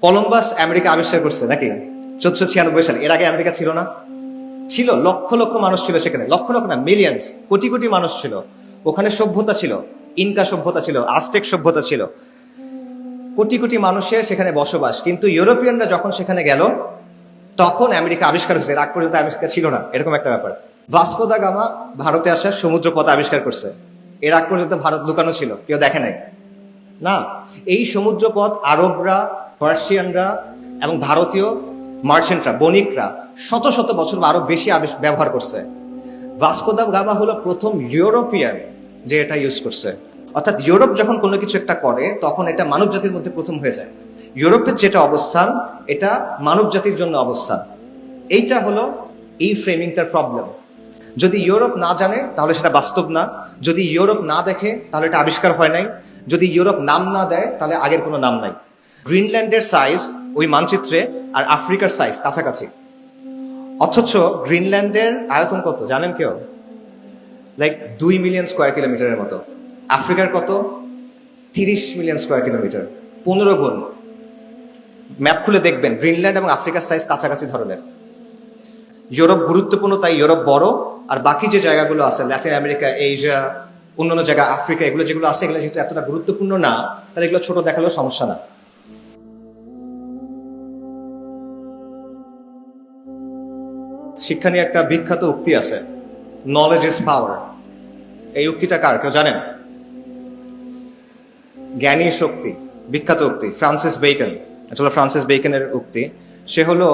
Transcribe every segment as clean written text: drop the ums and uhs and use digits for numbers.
Columbus America আবিষ্কার করছে নাকি 1496 সালে? এর আগে আমেরিকা ছিল না? ছিল, লক্ষ লক্ষ মানুষ ছিল সেখানে, লক্ষ লক্ষ না, মিলিয়ন্স, কোটি কোটি মানুষ ছিল ওখানে। সভ্যতা ছিল, ইনকা সভ্যতা ছিল, আজটেক সভ্যতা ছিল, কোটি কোটি মানুষের সেখানে বসবাস। কিন্তু ইউরোপিয়ানরা যখন সেখানে গেল তখন আমেরিকা আবিষ্কার হয়েছে, এর আগ পর্যন্ত আবিষ্কার ছিল না, এরকম একটা ব্যাপার। ভাস্কো দা গামা ভারতে আসার সমুদ্র পথ আবিষ্কার করছে, এর আগ পর্যন্ত ভারত লুকানো ছিল, কেউ দেখে নাই। না, এই সমুদ্র পথ আরবরা, পার্সিয়ানরা এবং ভারতীয় মার্চেন্টরা, বণিকরা শত শত বছর বা আরো বেশি ব্যবহার করছে। ভাস্কো দা গামা হলো প্রথম ইউরোপিয়ান যে এটা ইউজ করছে। অর্থাৎ ইউরোপ যখন কোনো কিছু একটা করে তখন এটা মানব জাতির মধ্যে প্রথম হয়ে যায়। ইউরোপের যেটা অবস্থান এটা মানব জাতির জন্য অবস্থান। এইটা হলো এই ফ্রেমিংটার প্রবলেম। যদি ইউরোপ না জানে তাহলে সেটা বাস্তব না, যদি ইউরোপ না দেখে তাহলে এটা আবিষ্কার হয় নাই, যদি ইউরোপ নাম না দেয় তাহলে আগের কোনো নাম নাই। গ্রিনল্যান্ডের সাইজ ওই মানচিত্রে আর আফ্রিকার সাইজ কাছাকাছি, অথচ গ্রিনল্যান্ডের আয়তন কত জানেন কেউ? লাইক 2 মিলিয়ন স্কোয়ার কিলোমিটারের মতো। আফ্রিকার কত? 30 মিলিয়ন স্কোয়ার কিলোমিটার, 15 গুণ। ম্যাপ খুলে দেখবেন গ্রিনল্যান্ড এবং আফ্রিকার সাইজ কাছাকাছি ধরনের। ইউরোপ গুরুত্বপূর্ণ তাই ইউরোপ বড়, আর বাকি যে জায়গাগুলো আছে ল্যাটিন আমেরিকা, এশিয়া, অন্যান্য জায়গা, আফ্রিকা, এগুলো যেগুলো আছে এগুলো যেহেতু এতটা গুরুত্বপূর্ণ না, তাহলে এগুলো ছোট দেখালেও সমস্যা না। শিক্ষা নিয়ে একটা বিখ্যাত উক্তি আছে, নলেজ ইজ পাওয়ার। এই উক্তিটা কার, কেউ জানেন? জ্ঞানী শক্তি, বিখ্যাত উক্তি, ফ্রান্সিস বেকন। এটা হলো ফ্রান্সিস বেকনের উক্তি। সে হলো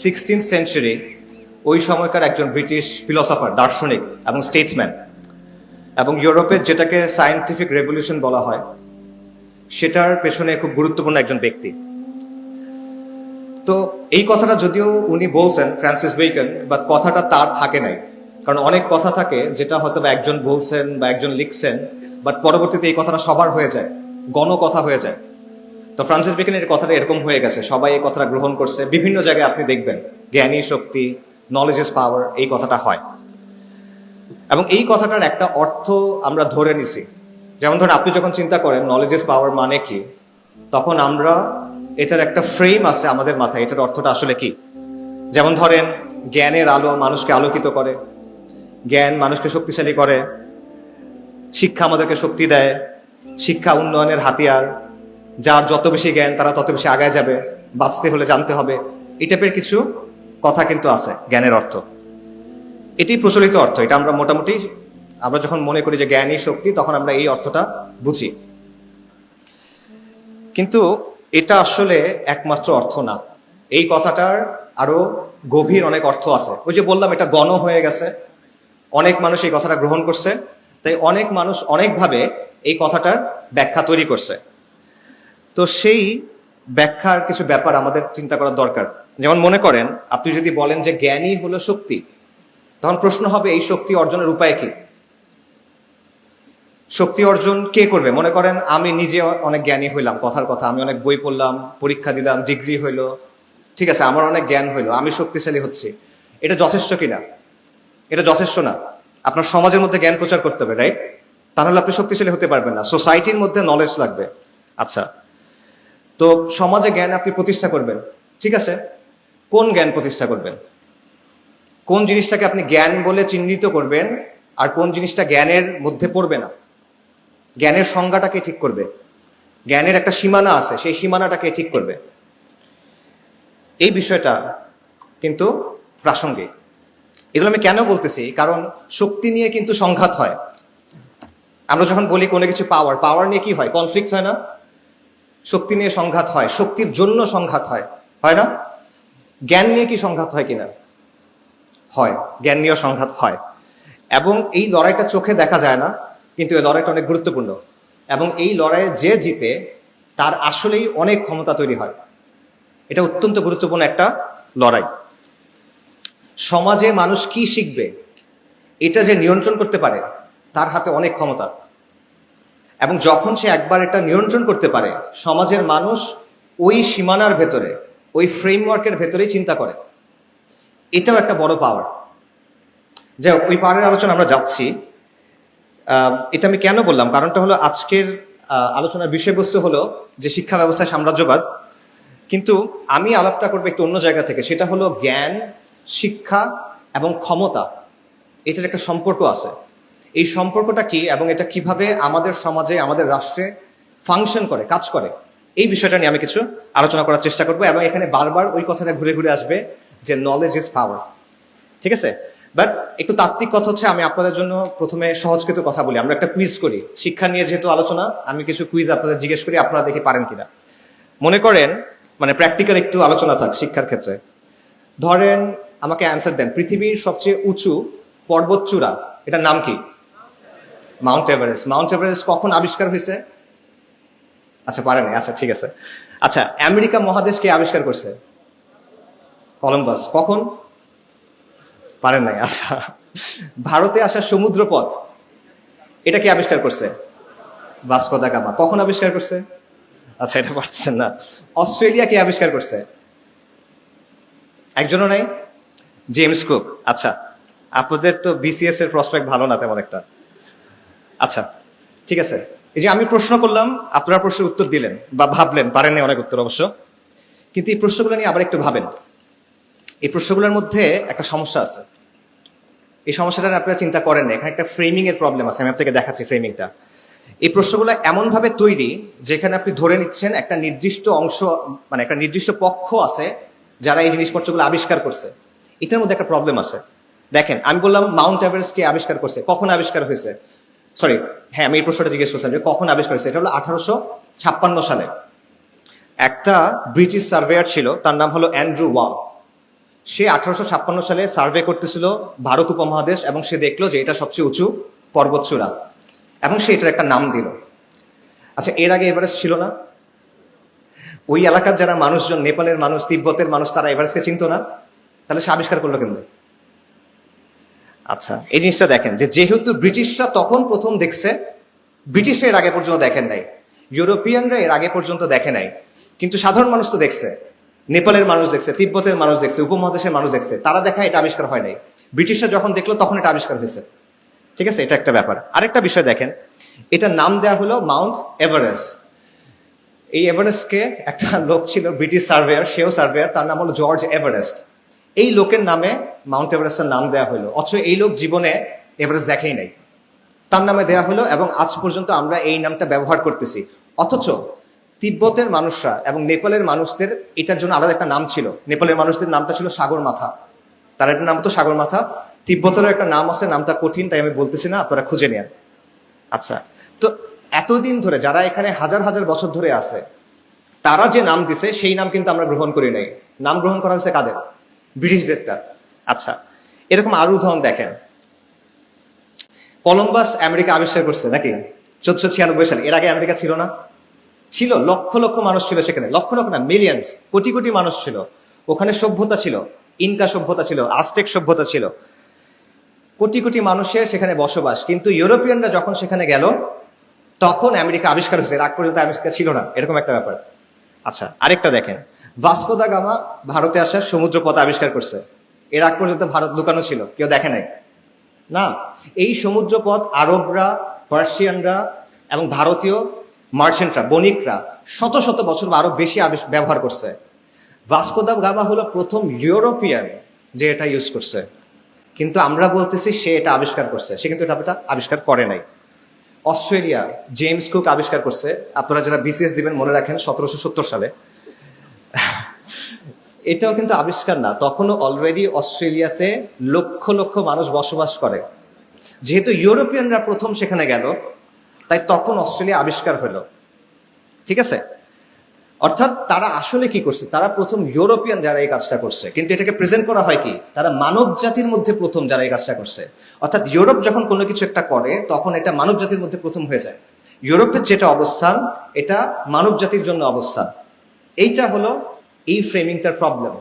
16th সেঞ্চুরি ওই সময়কার একজন ব্রিটিশ ফিলসফার, দার্শনিক এবং স্টেটসম্যান, এবং ইউরোপের যেটাকে সায়েন্টিফিক রেভলিউশন বলা হয় সেটার পেছনে খুব গুরুত্বপূর্ণ একজন ব্যক্তি। তো এই কথাটা যদিও উনি বলছেন ফ্রান্সিস বেকন, বাট কথাটা তার থাকে নাই। কারণ অনেক কথা থাকে যেটা হয়তো বা একজন বলছেন বা একজন লিখছেন, বাট পরবর্তীতে এই কথাটা সবার হয়ে যায়, গণকথা হয়ে যায়। তো ফ্রান্সিস বেকনের কথাটা এরকম হয়ে গেছে, সবাই এই কথাটা গ্রহণ করছে। বিভিন্ন জায়গায় আপনি দেখবেন জ্ঞানী শক্তি, নলেজ ইজ পাওয়ার, এই কথাটা হয়। এবং এই কথাটার একটা অর্থ আমরা ধরে নিছি। যেমন ধরেন আপনি যখন চিন্তা করেন নলেজ ইজ পাওয়ার মানে কি, তখন আমরা এটার একটা ফ্রেম আছে আমাদের মাথায়, এটার অর্থটা আসলে কি। যেমন ধরেন জ্ঞানের আলো মানুষকে আলোকিত করে, জ্ঞান মানুষকে শক্তিশালী করে, শিক্ষা আমাদেরকে শক্তি দেয়, শিক্ষা উন্নয়নের হাতিয়ার, যার যত বেশি জ্ঞান তারা তত বেশি আগায় যাবে, বাঁচতে হলে জানতে হবে, এই টাইপের কিছু কথা কিন্তু আছে জ্ঞানের অর্থ। এটি প্রচলিত অর্থ, এটা আমরা মোটামুটি আমরা যখন মনে করি যে জ্ঞানই শক্তি তখন আমরা এই অর্থটা বুঝি। কিন্তু এটা আসলে একমাত্র অর্থ না, এই কথাটার আরো গভীর অনেক অর্থ আছে। ওই যে বললাম এটা গণ হয়ে গেছে, অনেক মানুষ এই কথাটা গ্রহণ করছে, তাই অনেক মানুষ অনেকভাবে এই কথাটার ব্যাখ্যা তৈরি করছে। তো সেই ব্যাখ্যার কিছু ব্যাপার আমাদের চিন্তা করা দরকার। যেমন মনে করেন আপনি যদি বলেন যে জ্ঞানই হলো শক্তি, তখন প্রশ্ন হবে এই শক্তি অর্জনের উপায় কি? শক্তি অর্জন কে করবে? মনে করেন আমি নিজে অনেক জ্ঞানী হইলাম, কথার কথা, আমি অনেক বই পড়লাম, পরীক্ষা দিলাম, ডিগ্রি হইলো, ঠিক আছে, আমার অনেক জ্ঞান হইলো, আমি শক্তিশালী হচ্ছি। এটা যথেষ্ট কিনা? এটা যথেষ্ট না। আপনার সমাজের মধ্যে জ্ঞান প্রচার করতে হবে, রাইট? তাহলে আপনি শক্তিশালী হতে পারবেন না। সোসাইটির মধ্যে নলেজ লাগবে। আচ্ছা, তো সমাজে জ্ঞান আপনি প্রতিষ্ঠা করবেন, ঠিক আছে, কোন জ্ঞান প্রতিষ্ঠা করবেন? কোন জিনিসটাকে আপনি জ্ঞান বলে চিহ্নিত করবেন আর কোন জিনিসটা জ্ঞানের মধ্যে পড়বে না? জ্ঞানের সংজ্ঞাটাকে ঠিক করবে, জ্ঞানের একটা সীমানা আছে, সেই সীমানাটাকে ঠিক করবে। এই বিষয়টা কিন্তু প্রাসঙ্গিক। এগুলো আমি কেন বলতেছি, কারণ শক্তি নিয়ে কিন্তু সংঘাত হয়। আমরা যখন বলি কোনো কিছু পাওয়ার, পাওয়ার নিয়ে কি হয়? কনফ্লিক্ট হয় না? শক্তি নিয়ে সংঘাত হয়, শক্তির জন্য সংঘাত হয়, হয় না? জ্ঞান নিয়ে কি সংঘাত হয় কিনা? হয়, জ্ঞান নিয়েও সংঘাত হয়। এবং এই লড়াইটা চোখে দেখা যায় না, কিন্তু এই লড়াইটা অনেক গুরুত্বপূর্ণ। এবং এই লড়াইয়ে যে জিতে তার আসলেই অনেক ক্ষমতা তৈরি হয়। এটা অত্যন্ত গুরুত্বপূর্ণ একটা লড়াই। সমাজে মানুষ কি শিখবে এটা যে নিয়ন্ত্রণ করতে পারে তার হাতে অনেক ক্ষমতা। এবং যখন সে একবার এটা নিয়ন্ত্রণ করতে পারে, সমাজের মানুষ ওই সীমানার ভেতরে, ওই ফ্রেমওয়ার্কের ভেতরেই চিন্তা করে। এটাও একটা বড় পাওয়ার। যে ওই পাওয়ারের আলোচনা আমরা যাচ্ছি, এটা আমি কেন বললাম, কারণটা হলো আজকের আলোচনার বিষয়বস্তু হলো যে শিক্ষা ব্যবস্থায় সাম্রাজ্যবাদ। কিন্তু আমি আলাপটা করবো একটু অন্য জায়গা থেকে, সেটা হলো জ্ঞান, শিক্ষা এবং ক্ষমতা, এটার একটা সম্পর্ক আছে। এই সম্পর্কটা কি এবং এটা কিভাবে আমাদের সমাজে, আমাদের রাষ্ট্রে ফাংশন করে, কাজ করে, এই বিষয়টা নিয়ে আমি কিছু আলোচনা করার চেষ্টা করবো। এবং এখানে বারবার ওই কথাটা ঘুরে ঘুরে আসবে যে নলেজ ইজ পাওয়ার। ঠিক আছে, বাট একটু তাত্ত্বিক কথা হচ্ছে, আমি আপনাদের জন্য প্রথমে সহজ কিছু কথা বলি। আমরা একটা কুইজ করি, শিক্ষা নিয়ে যেহেতু আলোচনা, আমি কিছু কুইজ আপনাদের জিজ্ঞেস করি, আপনারা দেখি পারেন কিনা। মনে করেন, মানে প্র্যাকটিক্যাল একটু আলোচনা থাক শিক্ষার ক্ষেত্রে। ধরেন আমাকে অ্যান্সার দেন, পৃথিবীর সবচেয়ে উঁচু পর্বতচূড়া এটার নাম কি? Mount Everest. মাউন্ট এভারেস্ট কখন আবিষ্কার হয়েছে? আচ্ছা পারেন, আচ্ছা ঠিক আছে। আচ্ছা, আমেরিকা মহাদেশ কে আবিষ্কার করছে? কলম্বাস। কখন? পারেন নাই। আচ্ছা, ভারতে আসা সমুদ্র পথ এটা কে আবিষ্কার করছে? Vasco da Gama. কখন আবিষ্কার করছে? আচ্ছা, এটা পারছেন না। অস্ট্রেলিয়া কে আবিষ্কার করছে? একজনও নাই? James cook. আচ্ছা, আপনাদের তো বিসিএস এর প্রসপেক্ট ভালো না তেমন একটা। আচ্ছা ঠিক আছে, এই যে আমি প্রশ্ন করলাম, আপনারা প্রশ্নের উত্তর দিলেন বা ভাবলেন, পারেন না অনেক উত্তর অবশ্য, কিন্তু এই প্রশ্নগুলো নিয়ে আবার একটু ভাবেন। এই প্রশ্নগুলোর মধ্যে একটা সমস্যা আছে, এই সমস্যাটা আপনারা চিন্তা করেন না। এখানে একটা ফ্রেমিং এর প্রবলেম আছে, আমি আপনাকে দেখাচ্ছি ফ্রেমিংটা। এই প্রশ্নগুলো এমনভাবে তৈরি যেখানে আপনি ধরে নিচ্ছেন একটা নির্দিষ্ট অংশ, মানে একটা নির্দিষ্ট পক্ষ আছে যারা এই জিনিসপত্রগুলো আবিষ্কার করছে। এটার মধ্যে একটা প্রবলেম আছে। দেখেন, আমি বললাম মাউন্ট এভারেস্ট কে আবিষ্কার করছে, কখন আবিষ্কার হয়েছে? সরি, হ্যাঁ, আমি এই প্রশ্নটা জিজ্ঞেস করছিলাম যে কখন আবিষ্কার হয়েছে। এটা হলো 1856 সালে। একটা ব্রিটিশ সার্ভেয়ার ছিল, তার নাম হলো অ্যান্ড্রু ওয়াং। সে 1856 সালে সার্ভে করতেছিল ভারত উপমহাদেশ, এবং সে দেখলো যে এটা সবচেয়ে উঁচু পর্বতচূড়া, এবং সে এটার একটা নাম দিল। আচ্ছা, এর আগে এভারেস্ট ছিল না? ওই এলাকার যারা মানুষজন, নেপালের মানুষ, তিব্বতের মানুষ, তারা এভারেস্টকে চিনতো না? তাহলে সে আবিষ্কার করলো কেমন? আচ্ছা, এই জিনিসটা দেখেন যে যেহেতু ব্রিটিশরা তখন প্রথম দেখছে, ব্রিটিশরা এর আগে পর্যন্ত দেখেন নাই, ইউরোপিয়ানরা এর আগে পর্যন্ত দেখে নাই, কিন্তু সাধারণ মানুষ তো দেখছে। নেপালের মানুষ দেখছে, তিব্বতের মানুষ দেখছে, উপমহাদেশের মানুষ দেখছে, তারা দেখা এটা আবিষ্কার হয় নাই। ব্রিটিশরা যখন দেখলো তখন এটা আবিষ্কার হয়েছে। ঠিক আছে, এটা একটা ব্যাপার। আরেকটা বিষয় দেখেন, এটার নাম দেওয়া হলো মাউন্ট এভারেস্ট। এই এভারেস্টকে একটা লোক ছিল, ব্রিটিশ সার্ভেয়ার, সেও সার্ভেয়ার, তার নাম হলো জর্জ এভারেস্ট। এই লোকের নামে মাউন্ট এভারেস্টের নাম দেওয়া হলো, অথচ এই লোক জীবনে এভারেস্ট দেখেই নাই, তার নামে দেওয়া হলো, এবং আজ পর্যন্ত আমরা এই নামটা ব্যবহার করতেছি। অথচ তিব্বতের মানুষরা এবং নেপালের মানুষদের এটার জন্য আলাদা একটা নাম ছিল। নেপালের মানুষদের নামটা ছিল সাগর মাথা, তার একটা নাম তো সাগর মাথা। তিব্বতেরও একটা নাম আছে, নামটা কঠিন, তাই আমি বলতেছি না, আপনারা খুঁজে নেন। আচ্ছা, তো এতদিন ধরে যারা এখানে হাজার হাজার বছর ধরে আছে, তারা যে নাম দিছে সেই নাম কিন্তু আমরা গ্রহণ করি নাই। নাম গ্রহণ করা হয়েছে কাদের? ব্রিটিশদেরটা। আচ্ছা, এরকম আরো উদাহরণ দেখেন। কলম্বাস আমেরিকা আবিষ্কার করছে নাকি 1496 সালে? এর আগে আমেরিকা ছিল না? ছিল, লক্ষ লক্ষ মানুষ ছিল সেখানে, লক্ষ লক্ষ না, মিলিয়ন্স, কোটি কোটি মানুষ ছিল ওখানে। সভ্যতা ছিল, ইনকা সভ্যতা ছিল, আজটেক সভ্যতা ছিল, কোটি কোটি মানুষের সেখানে বসবাস। কিন্তু ইউরোপিয়ানরা যখন সেখানে গেল তখন আমেরিকা আবিষ্কার হয়েছে, এর আগ পর্যন্ত আমেরিকা ছিল না, এরকম একটা ব্যাপার। আচ্ছা, আরেকটা দেখেন, ভাস্কো দা গামা ভারতে আসার সমুদ্র পথ আবিষ্কার করছে। এর আগ পর্যন্ত ভারত লুকানো ছিল, কেউ দেখে নাই না। এই সমুদ্র পথ আরবরা, পার্সিয়ানরা এবং ভারতীয় মার্চেন্টরা, বণিকরা শত শত বছর বা আরো বেশি ব্যবহার করছে। ভাস্কো দা গামা হলো প্রথম ইউরোপিয়ান যে এটা ইউজ করছে, কিন্তু আমরা বলতেছি সে এটা আবিষ্কার করছে, সে কিন্তু এটা আবিষ্কার করে নাই। অস্ট্রেলিয়া জেমস কুক আবিষ্কার করছে, আপনারা যারা বিসিএস দিবেন মনে রাখেন 1770 সালে। এটাও কিন্তু আবিষ্কার না, তখনও অলরেডি অস্ট্রেলিয়াতে লক্ষ লক্ষ মানুষ বসবাস করে। যেহেতু ইউরোপিয়ানরা প্রথম সেখানে গেল, তাই তখন অস্ট্রেলিয়া আবিষ্কার হলো। ঠিক আছে, অর্থাৎ তারা আসলে কি করছে, তারা প্রথম ইউরোপিয়ান যারা এই কাজটা করছে, কিন্তু এটাকে প্রেজেন্ট করা হয় কি, তারা মানব জাতির মধ্যে প্রথম যারা এই কাজটা করছে। অর্থাৎ ইউরোপ যখন কোনো কিছু একটা করে তখন এটা মানব জাতির মধ্যে প্রথম হয়ে যায়। ইউরোপের যেটা অবস্থান, এটা মানব জাতির জন্য অবস্থান। এইটা হলো এই ফ্রেমিংটার প্রবলেম।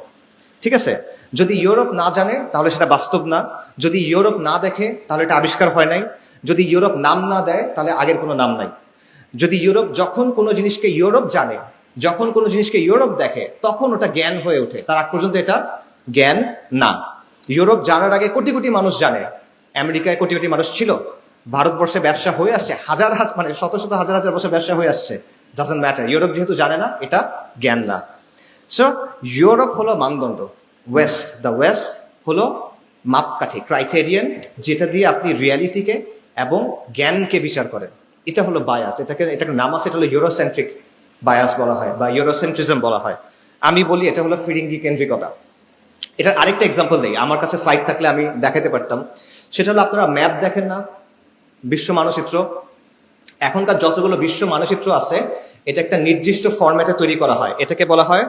ঠিক আছে, যদি ইউরোপ না জানে তাহলে সেটা বাস্তব না, যদি ইউরোপ না দেখে তাহলে এটা আবিষ্কার হয় নাই, যদি ইউরোপ নাম না দেয় তাহলে আগের কোনো নাম নাই। যদি ইউরোপ যখন কোনো জিনিসকে ইউরোপ জানে, যখন কোনো জিনিসকে ইউরোপ দেখে, তখন ওটা জ্ঞান হয়ে ওঠে, তার আগ পর্যন্ত এটা জ্ঞান না। ইউরোপ জানার আগে কোটি কোটি মানুষ জানে, আমেরিকায় কোটি কোটি মানুষ ছিল, ভারতবর্ষে ব্যবসা হয়ে আসছে হাজার হাজার, মানে শত শত হাজার হাজার বছর ব্যবসা হয়ে আসছে, ডাজন্ট ম্যাটার। ইউরোপ যেহেতু জানে না, এটা জ্ঞান না। সো ইউরোপ হলো মানদণ্ড, ওয়েস্ট হলো মাপকাঠি, ক্রাইটেরিয়ান, যেটা দিয়ে আপনি রিয়ালিটিকে এবং জ্ঞানকে বিচার করেন। এটা হলো বায়াস, এটাকে নাম আছে, এটা হলো ইউরোসেন্ট্রিক বায়াস বলা হয় বা ইউরোসেন্ট্রিজম বলা হয়। আমি বলি এটা হলো ফিরিঙ্গি কেন্দ্রিকতা। এটার আরেকটা এক্সাম্পল দিই, আমার কাছে স্লাইড থাকলে আমি দেখাতে পারতাম। সেটা হলো আপনারা ম্যাপ দেখেন না, বিশ্ব মানচিত্র, এখনকার যতগুলো বিশ্ব মানচিত্র আছে এটা একটা নির্দিষ্ট ফরম্যাটে তৈরি করা হয়, এটাকে বলা হয়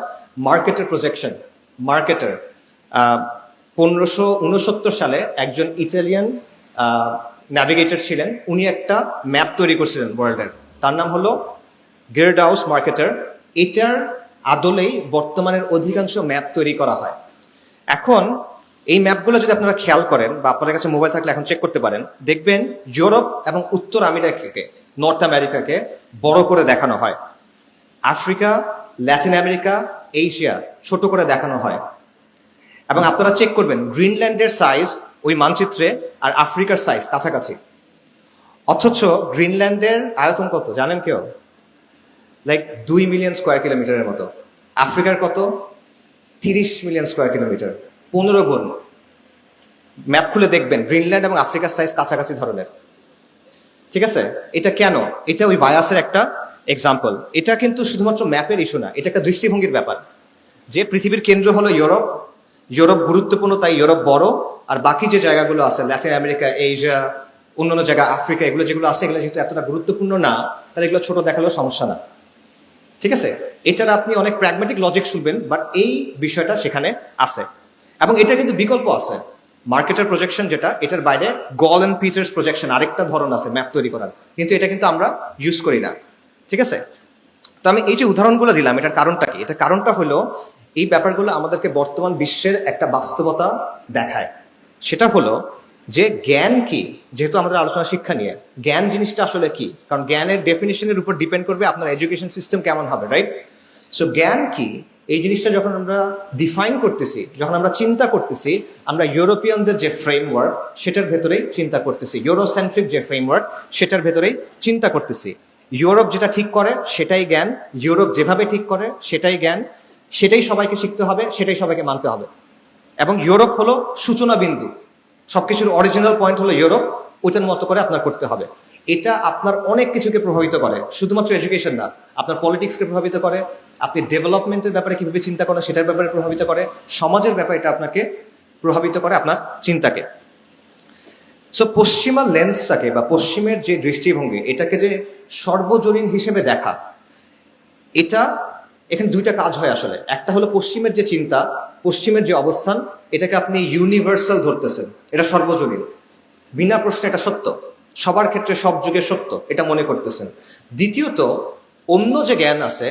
মার্কেটের প্রজেকশন। মার্কেটার 1569 সালে একজন ইটালিয়ান ন্যাভিগেটর ছিলেন, উনি একটা ম্যাপ তৈরি করছিলেন ওয়ার্ল্ডের, তার নাম হলো গেরডাউস মার্কেটার। এটার আদলেই বর্তমানের অধিকাংশ ম্যাপ তৈরি করা হয়। এখন এই ম্যাপগুলো যদি আপনারা খেয়াল করেন বা আপনাদের কাছে মোবাইল থাকলে এখন চেক করতে পারেন, দেখবেন ইউরোপ এবং উত্তর আমেরিকাকে, নর্থ আমেরিকাকে বড় করে দেখানো হয়, আফ্রিকা, ল্যাটিন আমেরিকা, এশিয়া ছোট করে দেখানো হয়। এবং আপনারা চেক করবেন গ্রিনল্যান্ডের সাইজ ওই মানচিত্রে আর আফ্রিকার সাইজ কাছাকাছি, অথচ গ্রিনল্যান্ডের আয়তন কত জানেন কেউ? লাইক 2 মিলিয়ন স্কোয়ার কিলোমিটারের মতো। আফ্রিকার কত? 30 মিলিয়ন স্কোয়ার কিলোমিটার, 15 গুণ। ম্যাপ খুলে দেখবেন গ্রিনল্যান্ড এবং আফ্রিকার সাইজ কাছাকাছি ধরনের। ঠিক আছে, এটা কেন? এটা ওই বায়াসের একটা এক্সাম্পল। এটা কিন্তু শুধুমাত্র ম্যাপের ইস্যু না, এটা একটা দৃষ্টিভঙ্গির ব্যাপার, যে পৃথিবীর কেন্দ্র হলো ইউরোপ, ইউরোপ গুরুত্বপূর্ণ তাই ইউরোপ বড়, আর বাকি যে জায়গাগুলো আছে ল্যাটিন আমেরিকা, এশিয়া, অন্যান্য জায়গা, আফ্রিকা, এগুলো যেগুলো আছে এগুলো যেহেতু এতটা গুরুত্বপূর্ণ না, তাহলে এগুলো ছোট দেখালেও সমস্যা না। ঠিক আছে, এটার আপনি অনেক প্র্যাগমেটিক লজিক শুনবেন, বাট এই বিষয়টা সেখানে আছে। এবং এটা কিন্তু বিকল্প আছে, মার্কেটের প্রজেকশন যেটা, এটার বাইরে গল অ্যান্ড পিটার্স প্রজেকশন আরেকটা ধরন আছে ম্যাপ তৈরি করার, কিন্তু এটা কিন্তু আমরা ইউজ করি না। ঠিক আছে, তো আমি এই যে উদাহরণগুলো দিলাম, এটার কারণটা কি? এটার কারণটা হলো এই ব্যাপারগুলো আমাদেরকে বর্তমান বিশ্বের একটা বাস্তবতা দেখায়। সেটা হলো যে জ্ঞান কি, যেহেতু আমাদের আলোচনা শিক্ষা নিয়ে, জ্ঞান জিনিসটা আসলে কি? কারণ জ্ঞানের ডেফিনিশনের উপর ডিপেন্ড করবে আপনার এডুকেশন সিস্টেম কেমন হবে, রাইট? সো জ্ঞান কি, এই জিনিসটা যখন আমরা ডিফাইন করতেছি, যখন আমরা চিন্তা করতেছি, আমরা ইউরোপিয়ানদের যে ফ্রেমওয়ার্ক সেটার ভেতরেই চিন্তা করতেছি, ইউরোসেন্ট্রিক যে ফ্রেমওয়ার্ক সেটার ভেতরেই চিন্তা করতেছি। ইউরোপ যেটা ঠিক করে সেটাই জ্ঞান, ইউরোপ যেভাবে ঠিক করে সেটাই জ্ঞান, সেটাই সবাইকে শিখতে হবে, সেটাই সবাইকে মানতে হবে। এবং ইউরোপ হলো সূচনা বিন্দু, সবকিছুর অরিজিনাল পয়েন্ট হলো ইউরোপ, ওইটার মতো করে আপনার করতে হবে। এটা আপনার অনেক কিছুকে প্রভাবিত করে, শুধুমাত্র এডুকেশন না, আপনার পলিটিক্সকে প্রভাবিত করে, আপনি ডেভেলপমেন্টের ব্যাপারে কিভাবে চিন্তা করেন সেটার ব্যাপারে প্রভাবিত করে, সমাজের ব্যাপারে এটা আপনাকে প্রভাবিত করে, আপনার চিন্তাকে। সো পশ্চিমা লেন্সটাকে বা পশ্চিমের যে দৃষ্টিভঙ্গি, এটাকে যে সর্বজনীন হিসেবে দেখা, এটা এখানে দুইটা কাজ হয় আসলে। একটা হলো পশ্চিমের যে চিন্তা, পশ্চিমের যে অবস্থান, এটাকে আপনি ইউনিভার্সাল ধরতেছেন, এটা সর্বজনীন, বিনা প্রশ্নে এটা সত্য, সবার ক্ষেত্রে সব যুগে সত্য, এটা মনে করতেছেন। দ্বিতীয়ত, অন্য যে জ্ঞান আছে,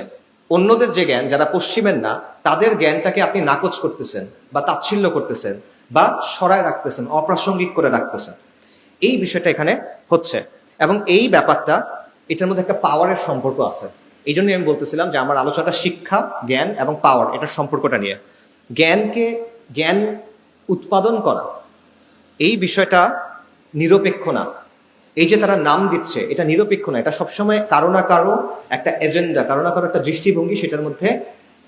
অন্যদের যে জ্ঞান, যারা পশ্চিমের না, তাদের জ্ঞানটাকে আপনি নাকচ করতেছেন বা তাচ্ছিল্য করতেছেন বা সরায় রাখতেছেন, অপ্রাসঙ্গিক করে রাখতেছেন। এই বিষয়টা এখানে হচ্ছে। এবং এই ব্যাপারটা, এটার মধ্যে একটা পাওয়ারের সম্পর্ক আছে। এই জন্যই আমি বলতেছিলাম যে আমার আলোচনাটা শিক্ষা, জ্ঞান এবং পাওয়ার, এটার সম্পর্কটা নিয়ে। জ্ঞান উৎপাদন করা, এই বিষয়টা নিরপেক্ষ না। এই যে তারা নাম দিচ্ছে, এটা নিরপেক্ষ না, এটা সবসময় কারো না কারো একটা এজেন্ডা, কারো না কারো একটা দৃষ্টিভঙ্গি সেটার মধ্যে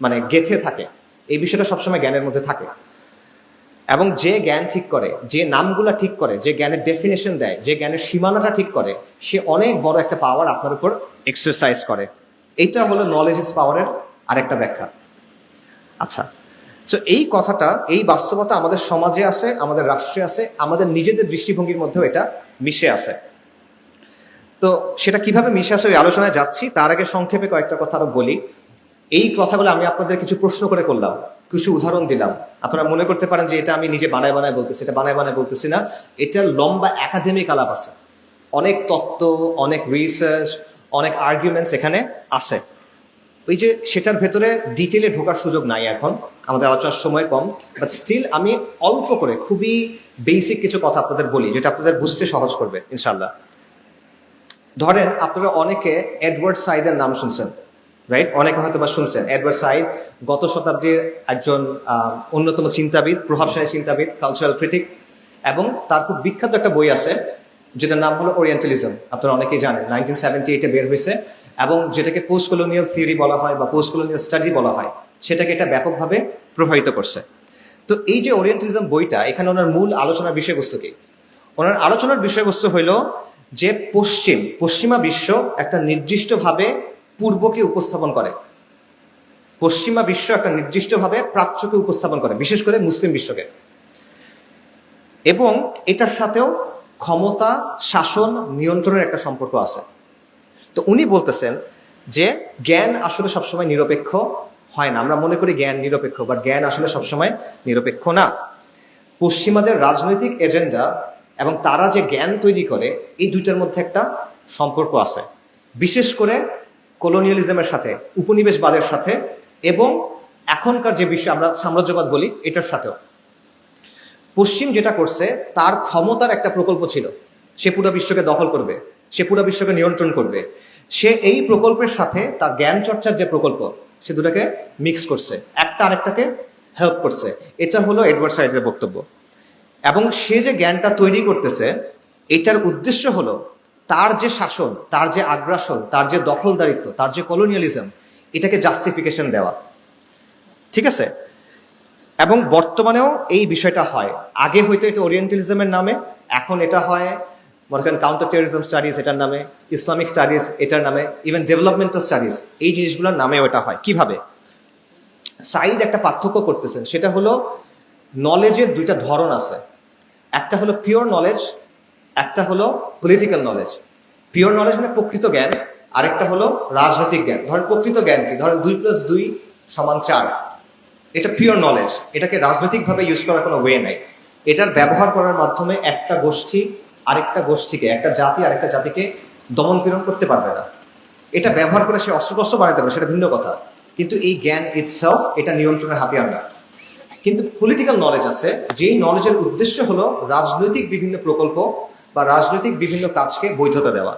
মানে গেঁথে থাকে। এই বিষয়টা সবসময় জ্ঞানের মধ্যে থাকে। এবং যে জ্ঞান ঠিক করে, যে নামগুলা ঠিক করে, যে জ্ঞানের ডেফিনেশন দেয়, যে জ্ঞানের সীমানাটা ঠিক করে, সে অনেক বড় একটা পাওয়ার আপনার উপর এক্সারসাইজ করে। এইটা হলো নলেজ ইজ পাওয়ারের আরেকটা ব্যাখ্যা। আচ্ছা, তো এই কথাটা, এই বাস্তবতা আমাদের সমাজে আছে, আমাদের রাষ্ট্রে আছে, আমাদের নিজেদের দৃষ্টিভঙ্গির মধ্যেও এটা মিশে আছে। তো সেটা কিভাবে মিশে আছে ওই আলোচনায় যাচ্ছি, তার আগে সংক্ষেপে কয়েকটা কথা আরো বলি। এই কথাগুলো আমি আপনাদের কিছু প্রশ্ন করে করলাম, কিছু উদাহরণ দিলাম। আপনারা মনে করতে পারেন যে এটা আমি নিজে বানায় বানায় বলতেছি, এটা বানায় বানায় বলতেছি না, এটার লম্বা একাডেমিক আলাপ আছে, অনেক তত্ত্ব, অনেক রিসার্চ, অনেক আর্গুমেন্টস এখানে আছে। ওই যে সেটার ভেতরে ডিটেলে ঢোকার সুযোগ নাই এখন, আমাদের আলোচনার সময় কম, বাট স্টিল আমি অল্প করে খুবই বেসিক কিছু কথা আপনাদের বলি, যেটা আপনাদের বুঝতে সহজ করবে ইনশাল্লাহ। ধরেন আপনারা অনেকে এডওয়ার্ড সাইদের নাম শুনছেন, রাইট? অনেকে হয়তো বা শুনছেন। এডওয়ার্ড সাইদ গত শতাব্দীর একজন অন্যতম চিন্তাবিদ, প্রভাবশালী চিন্তাবিদ, কালচারাল ক্রিটিক, এবং তার খুব বিখ্যাত একটা বই আছে যেটার নাম হলো ওরিয়েন্টালিজম। আপনারা অনেকেই জানেন, 1978-এ বের হয়েছে, এবং যেটাকে পোস্ট কলোনিয়াল থিওরি বলা হয় বা পোস্ট কলোনিয়াল স্টাডি বলা হয়। সেটাকে এটা ব্যাপকভাবে প্রভাবিত করছে। তো এই যে ওরিয়েন্টালিজম বইটা, এখানে ওনার মূল আলোচনার বিষয়বস্তু কি? ওনার আলোচনার বিষয়বস্তু হইল যে পশ্চিমা বিশ্ব একটা নির্দিষ্টভাবে পূর্বকে উপস্থাপন করে, পশ্চিমা বিশ্ব একটা নির্দিষ্টভাবে প্রাচ্যকে উপস্থাপন করে, বিশেষ করে মুসলিম বিশ্বকে, এবং এটার সাথেও ক্ষমতা, শাসন, নিয়ন্ত্রণের একটা সম্পর্ক আছে। তো উনি বলতেছেন যে জ্ঞান আসলে সবসময় নিরপেক্ষ হয় না। আমরা মনে করি জ্ঞান নিরপেক্ষ, বাট জ্ঞান আসলে সবসময় নিরপেক্ষ না। পশ্চিমাদের রাজনৈতিক এজেন্ডা এবং তারা যে জ্ঞান তৈরি করে, এই দুইটার মধ্যে একটা সম্পর্ক আছে, বিশেষ করে কলোনিয়ালিজমের সাথে, উপনিবেশবাদের সাথে, এবং এখনকার যে বিশ্ব আমরা সাম্রাজ্যবাদ বলি এটার সাথেও। পশ্চিম যেটা করছে, তার ক্ষমতার একটা প্রকল্প ছিল, সে পুরো বিশ্বকে দখল করবে, সে পুরো বিশ্বকে নিয়ন্ত্রণ করবে। সে এই প্রকল্পের সাথে তার জ্ঞান চর্চার যে প্রকল্প, সে দুটাকে মিক্স করছে, একটা আরেকটাকে হেল্প করছে। এটা হলো এডওয়ার্ড সাইডের বক্তব্য। এবং সে যে জ্ঞানটা তৈরি করতেছে, এটার উদ্দেশ্য হলো তার যে শাসন, তার যে আগ্রাসন, তার যে দখলদারিত্ব, তার যে কলোনিয়ালিজম, এটাকে জাস্টিফিকেশন দেওয়া। ঠিক আছে? এবং বর্তমানেও এই বিষয়টা হয়। আগে হয়তো এটা ওরিয়েন্টালিজমের নামে, এখন এটা হয় মনে করেন কাউন্টার টেররিজম স্টাডিজ এটার নামে, ইসলামিক স্টাডিজ এটার নামে, ইভেন ডেভেলপমেন্টাল স্টাডিজ, এই জিনিসগুলোর নামেও এটা হয়। কিভাবে? সাইদ একটা পার্থক্য করতেছেন, সেটা হলো নলেজের দুইটা ধরন আছে, একটা হলো পিওর নলেজ, একটা হলো পলিটিক্যাল নলেজ। পিওর নলেজ মানে প্রকৃত জ্ঞান, আরেকটা হলো রাজনৈতিক জ্ঞান। ধরেন প্রকৃত জ্ঞান কি? ধরেন 2+2 = 4, এটা পিওর নলেজ। এটাকে রাজনৈতিকভাবে ইউজ করার কোনো ওয়ে নাই। এটার ব্যবহার করার মাধ্যমে একটা গোষ্ঠী আরেকটা গোষ্ঠীকে, একটা জাতি আরেকটা জাতিকে দমন পীড়ন করতে পারবে না। এটা ব্যবহার করে সে অস্ত্রশস্ত্র বানাতে পারে, সেটা ভিন্ন কথা, কিন্তু এই জ্ঞান ইটসেলফ এটা নিয়ন্ত্রণের হাতিয়ার না। কিন্তু পলিটিক্যাল নলেজ আছে, যেই নলেজের উদ্দেশ্য হলো রাজনৈতিক বিভিন্ন প্রকল্প বা রাজনৈতিক বিভিন্ন কাজকে বৈধতা দেওয়া।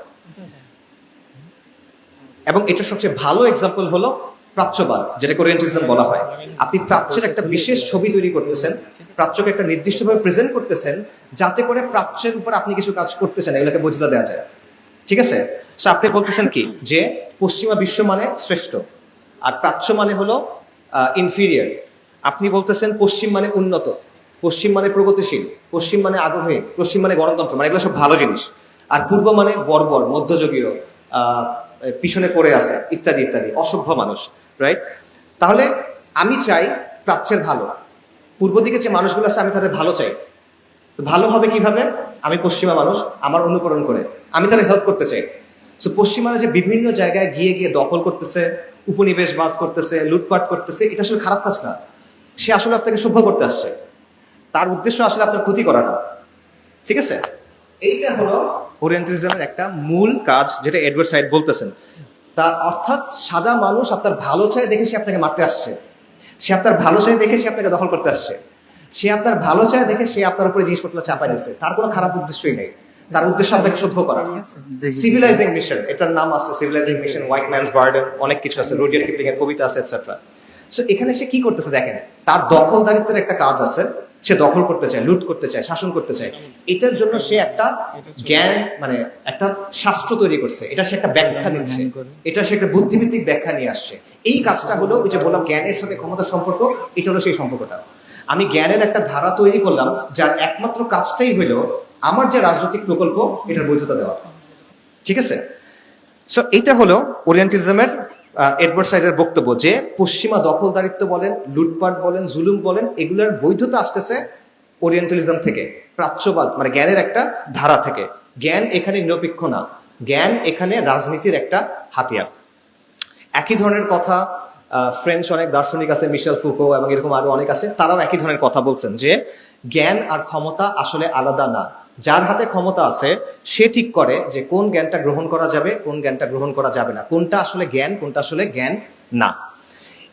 এবং এটার সবচেয়ে ভালো এক্সাম্পল হলো প্রাচ্যবাদ, যেটাকে ওরিয়েন্টালিজম বলা হয়। আপনি প্রাচ্যের একটা বিশেষ ছবি তৈরি করতেছেন, প্রাচ্যকে একটা নির্দিষ্টভাবে প্রেজেন্ট করতেছেন, যাতে করে প্রাচ্যের উপর আপনি কিছু কাজ করতেছেন, এগুলোকে বৈধতা দেওয়া যায়। ঠিক আছে? সো আপনি বলতেছেন কি, যে পশ্চিমা বিশ্ব মানে শ্রেষ্ঠ, আর প্রাচ্য মানে হলো ইনফিরিয়ার। আপনি বলতেছেন পশ্চিম মানে উন্নত, পশ্চিম মানে প্রগতিশীল, পশ্চিম মানে আগ্রহী, পশ্চিম মানে গণতন্ত্র, মানে এগুলো সব ভালো জিনিস। আর পূর্ব মানে বর্বর, মধ্যযুগীয়, পিছনে পড়ে আছে, ইত্যাদি ইত্যাদি, অসভ্য মানুষ। রাইট? তাহলে আমি চাই প্রাচ্যের ভালো, পূর্ব দিকে যে মানুষগুলো আছে আমি তাদের ভালো চাই। তো ভালো হবে কিভাবে? আমি পশ্চিমা মানুষ, আমার অনুকরণ করে আমি তাদের হেল্প করতে চাই। সো পশ্চিমারা যে বিভিন্ন জায়গায় গিয়ে গিয়ে দখল করতেছে, উপনিবেশবাদ করতেছে, লুটপাট করতেছে, এটা আসলে খারাপ কাজ না। সে আসলে আপনাকে সভ্য করতে আসছে, তার উদ্দেশ্য আসলে আপনার ক্ষতি করা না। ঠিক আছে? এইটা হলো ওরিয়েন্টালিজমের একটা মূল কাজ, যেটা এডওয়ার্ড সাইড বলতেছেন। তার অর্থাৎ সাদা মানুষ আপনার ভালো চায় দেখে সে আপনাকে মারতে আসছে, সে আপনার ভালো চায় দেখে সে আপনাকে দখল করতে আসছে, সে আপনার ভালো চায় দেখে সে আপনার উপরে জিনিসপত্র চাপাই দিচ্ছে। তার কোনো খারাপ উদ্দেশ্যই নেই, তার উদ্দেশ্য আপনাকে সভ্য করা। সিভিলাইজিং মিশন, এটার নাম আছে সিভিলাইজিং মিশন, হোয়াইট ম্যানস বার্ডেন, অনেক কিছু আছে, রুডিয়ার্ড কিপলিং এর কবিতা আছে, এটসেট্রা। সো এখানে সে কি করতেছে দেখেন, তার দখলদারিত্বের একটা কাজ আছে, সে দখল করতে চায়, লুট করতে চায়, শাসন করতে চায়। এটার জন্য সে একটা জ্ঞান, মানে একটা শাস্ত্র তৈরি করছে, এটা সে একটা ব্যাখ্যা দিচ্ছে, এটা সে একটা বুদ্ধিভিত্তিক ব্যাখ্যা নিয়ে আসছে। এই কাজটা হলো ওই যে বললাম জ্ঞানের সাথে ক্ষমতার সম্পর্ক, এটা হলো সেই সম্পর্কটা। আমি জ্ঞানের একটা ধারা তৈরি করলাম, যার একমাত্র কাজটাই হলো আমার যে রাজনৈতিক প্রকল্প, এটার বৈধতা দেওয়া। ঠিক আছে? সো এইটা হলো ওরিয়েন্টালিজমের এডওয়ার্ড সাইডের বক্তব্য, যে পশ্চিমা দখলদারিত্ব বলেন, লুটপাট বলেন, জুলুম বলেন, এগুলোর বৈধতা আসতেছে ওরিয়েন্টালিজম থেকে, প্রাচ্যবাদ মানে জ্ঞানের একটা ধারা থেকে। জ্ঞান এখানে নিরপেক্ষ না, জ্ঞান এখানে রাজনীতির একটা হাতিয়ার। একই ধরনের কথা ফ্রেঞ্চ অনেক দার্শনিক আছে, মিশেল ফুকো এবং এরকম আরো অনেক আছে, তারাও একই ধরনের কথা বলছেন, যে জ্ঞান আর ক্ষমতা আসলে আলাদা না। যার হাতে ক্ষমতা আছে সে ঠিক করে যে কোন জ্ঞানটা গ্রহণ করা যাবে, কোন জ্ঞানটা গ্রহণ করা যাবে না, কোনটা আসলে জ্ঞান, কোনটা আসলে জ্ঞান না।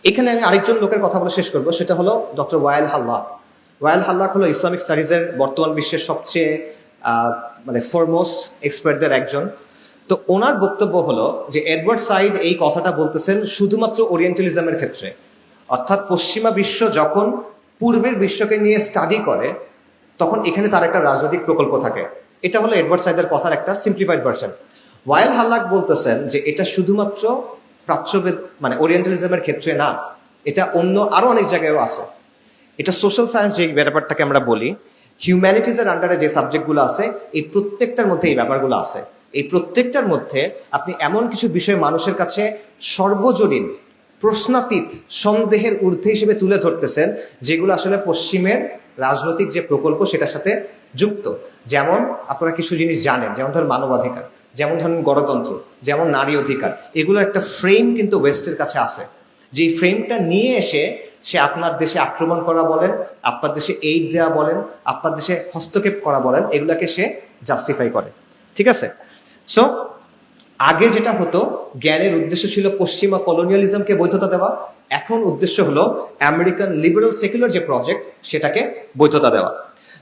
এখানে আমি আরেকজন লোকের কথা বলে শেষ করবো, সেটা হলো ডক্টর ওয়াইল হাল্লাক। ওয়াইল হাল্লাক হলো ইসলামিক স্টাডিজের বর্তমান বিশ্বের সবচেয়ে মানে ফরমোস্ট এক্সপার্টদের একজন। তো ওনার বক্তব্য হলো যে এডওয়ার্ড সাইড এই কথাটা বলতেছেন শুধুমাত্র ওরিয়েন্টালিজমের ক্ষেত্রে, অর্থাৎ পশ্চিমা বিশ্ব যখন পূর্বের বিশ্বকে নিয়ে স্টাডি করে, তখন এখানে তার একটা রাজনৈতিক প্রকল্প থাকে। এটা হলো এডওয়ার্ড সাইডের কথার একটা সিম্পলিফাইড ভার্সন। ওয়াইল হাল্লাক বলতেছেন যে এটা শুধুমাত্র প্রাচ্যবেদ মানে ওরিয়েন্টালিজমের ক্ষেত্রে না, এটা অন্য আরো অনেক জায়গায়ও আছে। এটা সোশ্যাল সায়েন্স যে ব্যাপারটাকে আমরা বলি, হিউম্যানিটিজের আন্ডারে যে সাবজেক্টগুলো আছে, এই প্রত্যেকটার মধ্যে এই ব্যাপারগুলো আছে। এই প্রত্যেকটার মধ্যে আপনি এমন কিছু বিষয় মানুষের কাছে সর্বজনীন, প্রশ্নাতীত, সন্দেহের ঊর্ধ্বে হিসেবে তুলে ধরতেছেন, যেগুলো আসলে পশ্চিমের রাজনৈতিক যে প্রকল্প সেটার সাথে যুক্ত। যেমন আপনারা কিছু জিনিস জানেন, যেমন ধরেন মানবাধিকার, যেমন ধরেন গণতন্ত্র, যেমন নারী অধিকার, এগুলো একটা ফ্রেম কিন্তু ওয়েস্টের কাছে আছে। যে ফ্রেমটা নিয়ে এসে সে আপনার দেশে আক্রমণ করা বলেন, আপনার দেশে এইড দেওয়া বলেন, আপনার দেশে হস্তক্ষেপ করা বলেন, এগুলাকে সে জাস্টিফাই করে। ঠিক আছে? সো আগে যেটা হতো, জ্ঞানের উদ্দেশ্য ছিল পশ্চিমা কলোনিয়ালিজমকে বৈধতা দেওয়া, এখন উদ্দেশ্য হলো আমেরিকান লিবারেল সেকুলার যে প্রজেক্ট সেটাকে বৈধতা দেওয়া।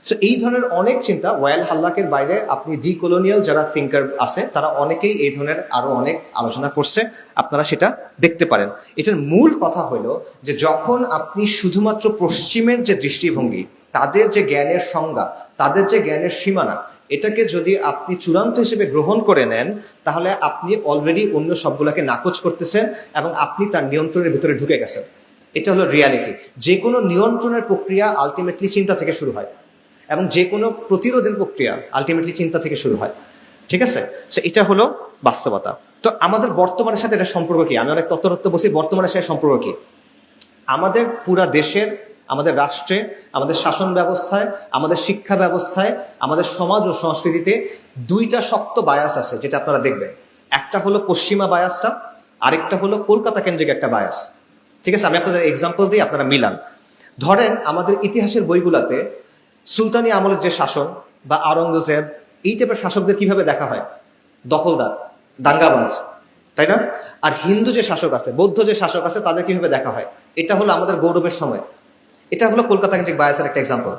সো এই ধরনের অনেক চিন্তা, ওয়াল হাল্লাকের বাইরে আপনি ডি কলোনিয়াল যারা থিঙ্কার আছে তারা অনেকেই এই ধরনের আরো অনেক আলোচনা করছে, আপনারা সেটা দেখতে পারেন। এটার মূল কথা হলো যে যখন আপনি শুধুমাত্র পশ্চিমের যে দৃষ্টিভঙ্গি, তাদের যে জ্ঞানের সংজ্ঞা, তাদের যে জ্ঞানের সীমানা, এটাকে যদি আপনি চূড়ান্ত হিসেবে গ্রহণ করে নেন, তাহলে আপনি অলরেডি অন্য সবগুলোকে নাকচ করতেছেন এবং আপনি তার নিয়ন্ত্রণের ভিতরে ঢুকে গেছেন। এটা হলো রিয়ালিটি। যে কোনো নিয়ন্ত্রণের প্রক্রিয়া আলটিমেটলি চিন্তা থেকে শুরু হয়, এবং যে কোনো প্রতিরোধের প্রক্রিয়া আলটিমেটলি চিন্তা থেকে শুরু হয়। ঠিক আছে? সো এটা হলো বাস্তবতা। তো আমাদের বর্তমানের সাথে এটা সম্পর্ক কি? আমি অনেক তত্ত্ব বলছি, বর্তমানের সাথে সম্পর্ক কি? আমাদের পুরা দেশের, আমাদের রাষ্ট্রে, আমাদের শাসন ব্যবস্থায়, আমাদের শিক্ষা ব্যবস্থায়, আমাদের সমাজ ও সংস্কৃতিতে দুইটা শক্ত বায়াস আছে, যেটা আপনারা দেখবেন। একটা হলো পশ্চিমা বায়াসটা, আরেকটা হলো কলকাতা কেন্দ্রিক একটা বায়াস। ঠিক আছে? আমি আপনাদের এক্সাম্পল দিই, আপনারা মিলান। ধরেন আমাদের ইতিহাসের বইগুলাতে সুলতানি আমলের যে শাসন বা আওরঙ্গজেব, এই টাইপের শাসকদের কিভাবে দেখা হয়? দখলদার, দাঙ্গাবাজ, তাই না? আর হিন্দু যে শাসক আছে, বৌদ্ধ যে শাসক আছে, তাদের কিভাবে দেখা হয়? এটা হলো আমাদের গৌরবের সময়। এটা হলো কলকাতা কেন্দ্রিক বায়াসের একটা এক্সাম্পল।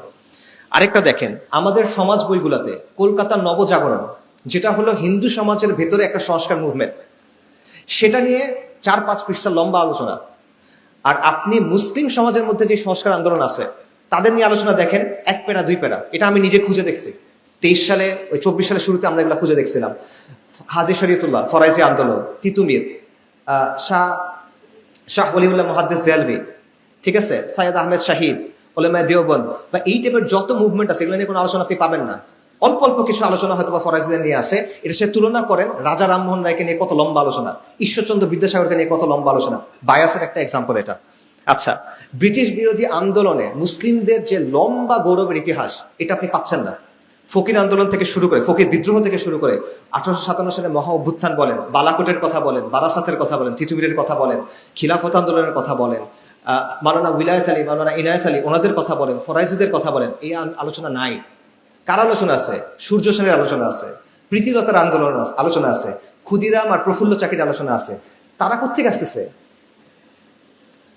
আরেকটা দেখেন, আমাদের সমাজ বইগুলোতে কলকাতার নবজাগরণ, যেটা হলো হিন্দু সমাজের ভেতরে একটা সংস্কার মুভমেন্ট, সেটা নিয়ে 4-5 পৃষ্ঠা লম্বা আলোচনা। আর আপনি মুসলিম সমাজের মধ্যে যে সংস্কার আন্দোলন আছে, তাদের নিয়ে আলোচনা দেখেন, 1 প্যারা 2 প্যারা। এটা আমি নিজে খুঁজে দেখছি। 23 সালে, ওই 24 সালের শুরুতে আমরা এগুলো খুঁজে দেখছিলাম। হাজী শরীয়তুল্লাহ, ফরাইজি আন্দোলন, তিতুমির, শাহ ওলিউল্লাহ মুহাদ্দিস দেলভি, ঠিক আছে, সাইয়েদ আহমেদ শাহিদ, ওলামায়ে দেওবন্দ, বা এই টাইপের যত মুভমেন্ট আছে, এগুলো নিয়ে কোনো আলোচনা আপনি পাবেন না। অল্প অল্প কিছু আলোচনা হয়তো বা ফরাইজিদের নিয়ে আসে। এটা সে তুলনা করেন রাজা রামমোহন রায়কে নিয়ে কত লম্বা আলোচনা, ঈশ্বরচন্দ্র বিদ্যাসাগরকে নিয়ে কত লম্বা আলোচনা। বায়াসের একটা এক্সাম্পল এটা। আচ্ছা, ব্রিটিশ বিরোধী আন্দোলনে মুসলিমদের যে লম্বা গৌরবের ইতিহাস, এটা আপনি পাচ্ছেন না। ফকির আন্দোলন থেকে শুরু করে, ফকির বিদ্রোহ থেকে শুরু করে 1857 সালে মহা অভ্যুত্থান বলেন, বালাকোটের কথা বলেন, বারাসাতের কথা বলেন, তিতুমিরের কথা বলেন, খিলাফত আন্দোলনের কথা বলেন, মাওলানা উলায়াত আলী, মাওলানা ইনায়াত আলী, ওনাদের কথা বলেন, ফরাইজিদের কথা বলেন, এই আলোচনা নাই। কার আলোচনা আছে? সূর্য সেনের আলোচনা আছে, প্রীতিলতার আন্দোলন আলোচনা আছে, ক্ষুদিরাম আর প্রফুল্ল চাকির আলোচনা আছে। তারা কোত্থেকে আসতেছে?